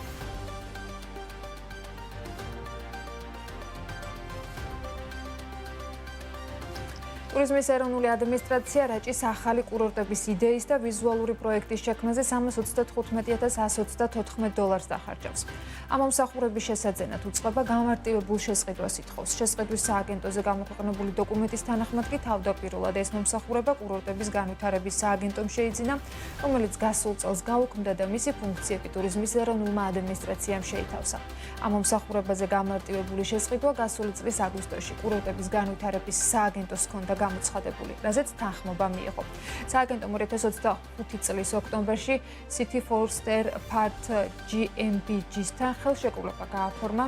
ტურიზმის ეროვნული ადმინისტრაცია რაჭის ახალი კურორტების იდეის და ვიზუალური პროექტის შექმნაზე $335,134 დახარჯავს. ამ მომსახურების შესაძენად უწყება გამარტივებულ შესყიდვას ითხოვს. შესყიდვის სააგენტოზე გამოქვეყნებული დოკუმენტის თანახმად კი თავდაპირველად ეს მომსახურება კურორტების განვითარების სააგენტომ შეიძინა, რომელიც გასულ წელს გაუქმდა და მისი ფუნქციები ტურიზმის ეროვნულმა ადმინისტრაციამ შეითავსა. ამ მომსახურებაზე გამარტივებული შესყიდვა გასული წლის აგვისტოში კურორტების განვითარების სააგენტოს ჰქონდა გამოცხადებული, რაზეც თანხმობა მიიღო. სააგენტომ 2025 წლის ოქტომბერში City Forster Part GmbH-თან ხელშეკრულება გააფორმა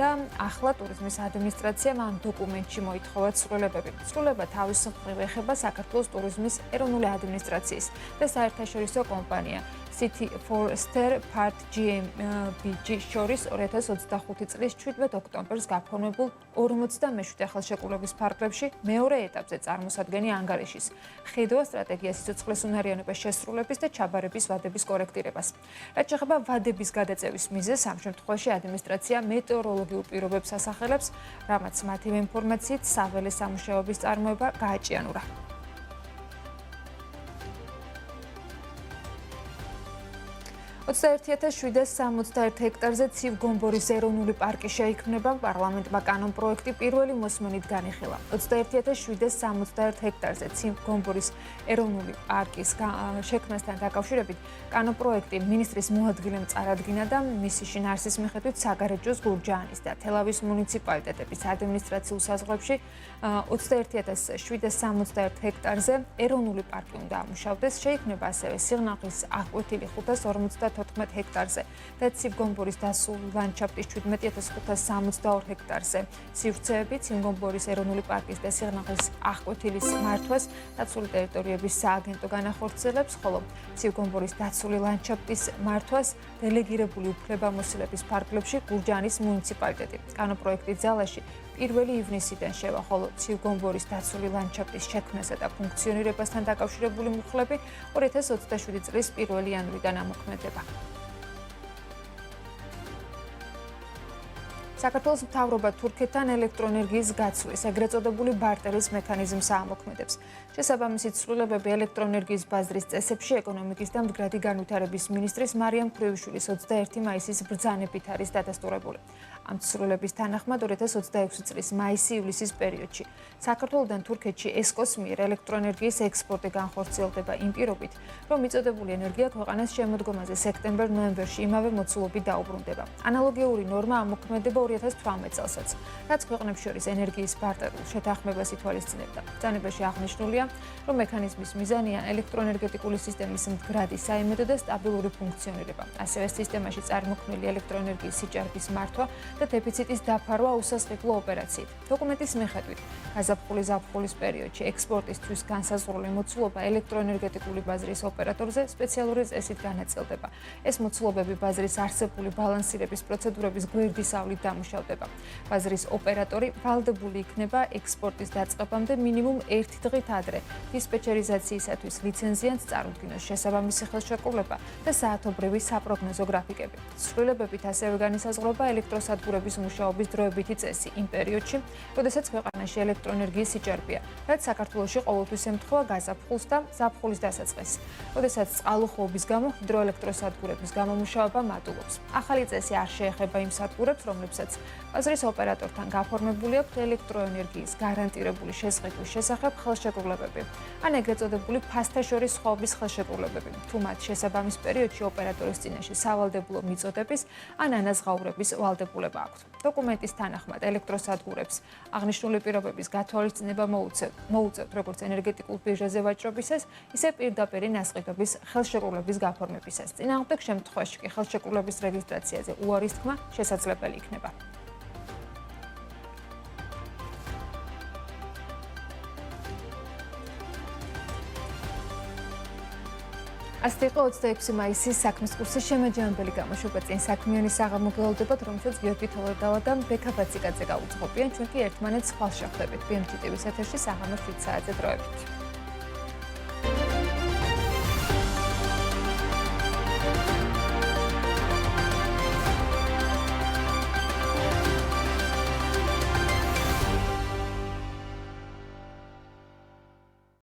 და ახლა ტურიზმის ადმინისტრაციამ ამ დოკუმენტში მოითხოვა ცვლილებები. ცვლილება თავის მხრივ ეხება საქართველოს ტურიზმის ეროვნული ადმინისტრაციის და საერთაშორისო კომპანია City Forster Part GmbH შორის 2025 წლის 17 ოქტომბერს გაფორმებულ 47 ხელშეკრულების ფარგლებში მეორე ეტაპზე წარმოსადგენი ანგარიშის ხედვა სტრატეგია სიცოცხლის უნარიანობის შესრულების და ჩაბარების ვადების კორექტირებას. რაც შეეხება ვადების გადაწევის მიზეზს, ამ შემთხვევაში ადმინისტრაცია მეტეოროლოგიურ პირობებს ასახელებს, რამაც მათი ინფორმაციით საველე სამუშაოების წარმოება გააჭიანურა. $21,761 ჰექტარზე ცივგომბორის ეროვნული პარკი შეიქმნება. პარლამენტმა კანონპროექტი პირველი მოსმენით განიხილა. $21,761 ჰექტარზე ცივგომბორის ეროვნული პარკის შექმნასთან დაკავშირებით კანონპროექტი ministris მოადგილემ წარადგინა და მისი შინაარსის მიხედვით საგარეჯოს, გურჯაანის და თელავის მუნიციპალიტეტების ადმინისტრაციულ საზღვრებში 21,761 ჰექტარზე ეროვნული პარკი უნდა ამუშავდეს. შეიქმნება ასევე სიღნაღის აკვეთილი 554 ჰექტარზე და ცივგომბორის დასული ლანდშაფტის 17,562 ჰექტარზე. სივრცეები ცივგომბორის ეროვნული პარკის და სიღნაღის აკვეთილის მართვას დაცული ტერიტორიების სააგენტო განახორციელებს, ხოლო ცივგომბორის დაცული ლანდშაფტის მართვას დელეგირებული უფლებამოსილების ფარგლებში გურჯაანის მუნიციპალიტეტი. კანონპროექტის ძალაში 1 ივნისიდან შევა, ხოლო ცივგომბორის დაცული ლანდშაფტის შექმნასა და ფუნქციონირებასთან დაკავშირებული მუხლები 2027 წლის 1 იანვრიდან ამოქმედება. საქართველოს მთავრობა თურქეთთან ელექტროენერგიის გაცვლის, ეგრეთ წოდებული ბარტერის მექანიზმს აამოქმედებს. შესაბამისი ცვლილებები ელექტროენერგიის ბაზრის წესებში ეკონომიკის და მდგრადი განვითარების მინისტრის მარიამ ქრივიშვილის 21 მაისის ბრძანებით არის დადასტურებული. ამ ცვლილების თანახმად 2026 წლის მაისი-ივლისის პერიოდში საქართველოდან თურქეთში ესკოს მიერ ელექტროენერგიის ექსპორტი განხორციელდება იმ პირობით, რომ მიწოდებული ენერგია ქვეყანას შემოდგომაზე სექტემბერ-ნოემბერში იმავე მოცულობით დაუბრუნდება. ანალოგიური ნორმა ამოქმედება 2018 წელსაც, რაც ქვეყნებს შორის ენერგიის ბარტერულ შეთანხმებას ითვალისწინებდა. ბრძანებაში აღნიშნულია, რომ მექანიზმის მიზანია ელექტროენერგეტიკული სისტემის მდგრადი საიმედო და სტაბილური ფუნქციონირება, ასევე სისტემაში წარმოქმნილი ელექტროენერგიის სიჭარბის მართვა და დეფიციტის დაფარვა უსასყიდლო ოპერაციით. დოკუმენტის მიხედვით, გაზაფხულის პერიოდში ექსპორტისთვის განსაზღვრული მოცულობა ელექტროენერგეტიკული ბაზრის ოპერატორზე სპეციალური წესით განაწილდება. ეს მოცულობები ბაზრის არსებული ბალანსირების პროცედურების გვერდისავლით დამუშავდება. ბაზრის ოპერატორი ვალდებული იქნება ექსპორტის დაწყებამდე მინიმუმ 1 დღით ადრე დისპეჩერიზაციისათვის ლიცენზიანტს წარმოდგინოს შესაბამისი ხელშეკრულება და საათობრივი საპროგნოზო გრაფიკები. ცვლილებებით ასევე განისაზღვრება ელექტროსადგურების მუშაობის დროებითი წესი იმ პერიოდში, როდესაც ქვეყანაში ელექტროენერგიის სიჭარბეა, რაც საქართველოში ყოველთვის ემთხვევა გაზაფხულს და ზაფხულის დასაწყისს, როდესაც წყალუხვობის გამო ჰიდროელექტროსადგურების გამომუშავება მატულობს. ახალი წესი არ შეეხება იმ სადგურებს, რომლებსაც ბაზრის ოპერატორთან გაფორმებული აქვთ ელექტროენერგიის გარანტირებული შესყიდვის შესახებ ხელშეკრულებები, ან ეგრეთ წოდებული ფასთაშორის სხვაობის ხელშეკრულებები, თუ მათ შესაბამის პერიოდში ოპერატორის წინაშე სავალდებულო მიწოდების ან ანაზღაურების ვალდებულება აქვთ. დოკუმენტის თანახმად ელექტროსადგურებს აღნიშნული პირობების გათვალისწინება მოუწევთ როგორც ენერგეტიკულ ბირჟაზე ვაჭრობისას, ისე პირდაპირ ნასყიდობის ხელშეკრულების გაფორმებისას. წინააღმდეგ შემთხვევაში კი ხელშეკრულების რეგისტრაციაზე უარის თქმა შესაძლებელი იქნება. ასეთი იყო 26 მაისის საქმის კურსის შემაჯამებელი გამოშვება. წინ საქმიანი საღამო გელოდებათ, რომელსაც გიორგი თოლერდავა და ბექა ბაციკაძე გაუძღობიან. ჩვენ კი ერთმანეთს ხვალ შევხვდებით BMG TV-ს ეთერში საღამოს 7 საათზე დროებით.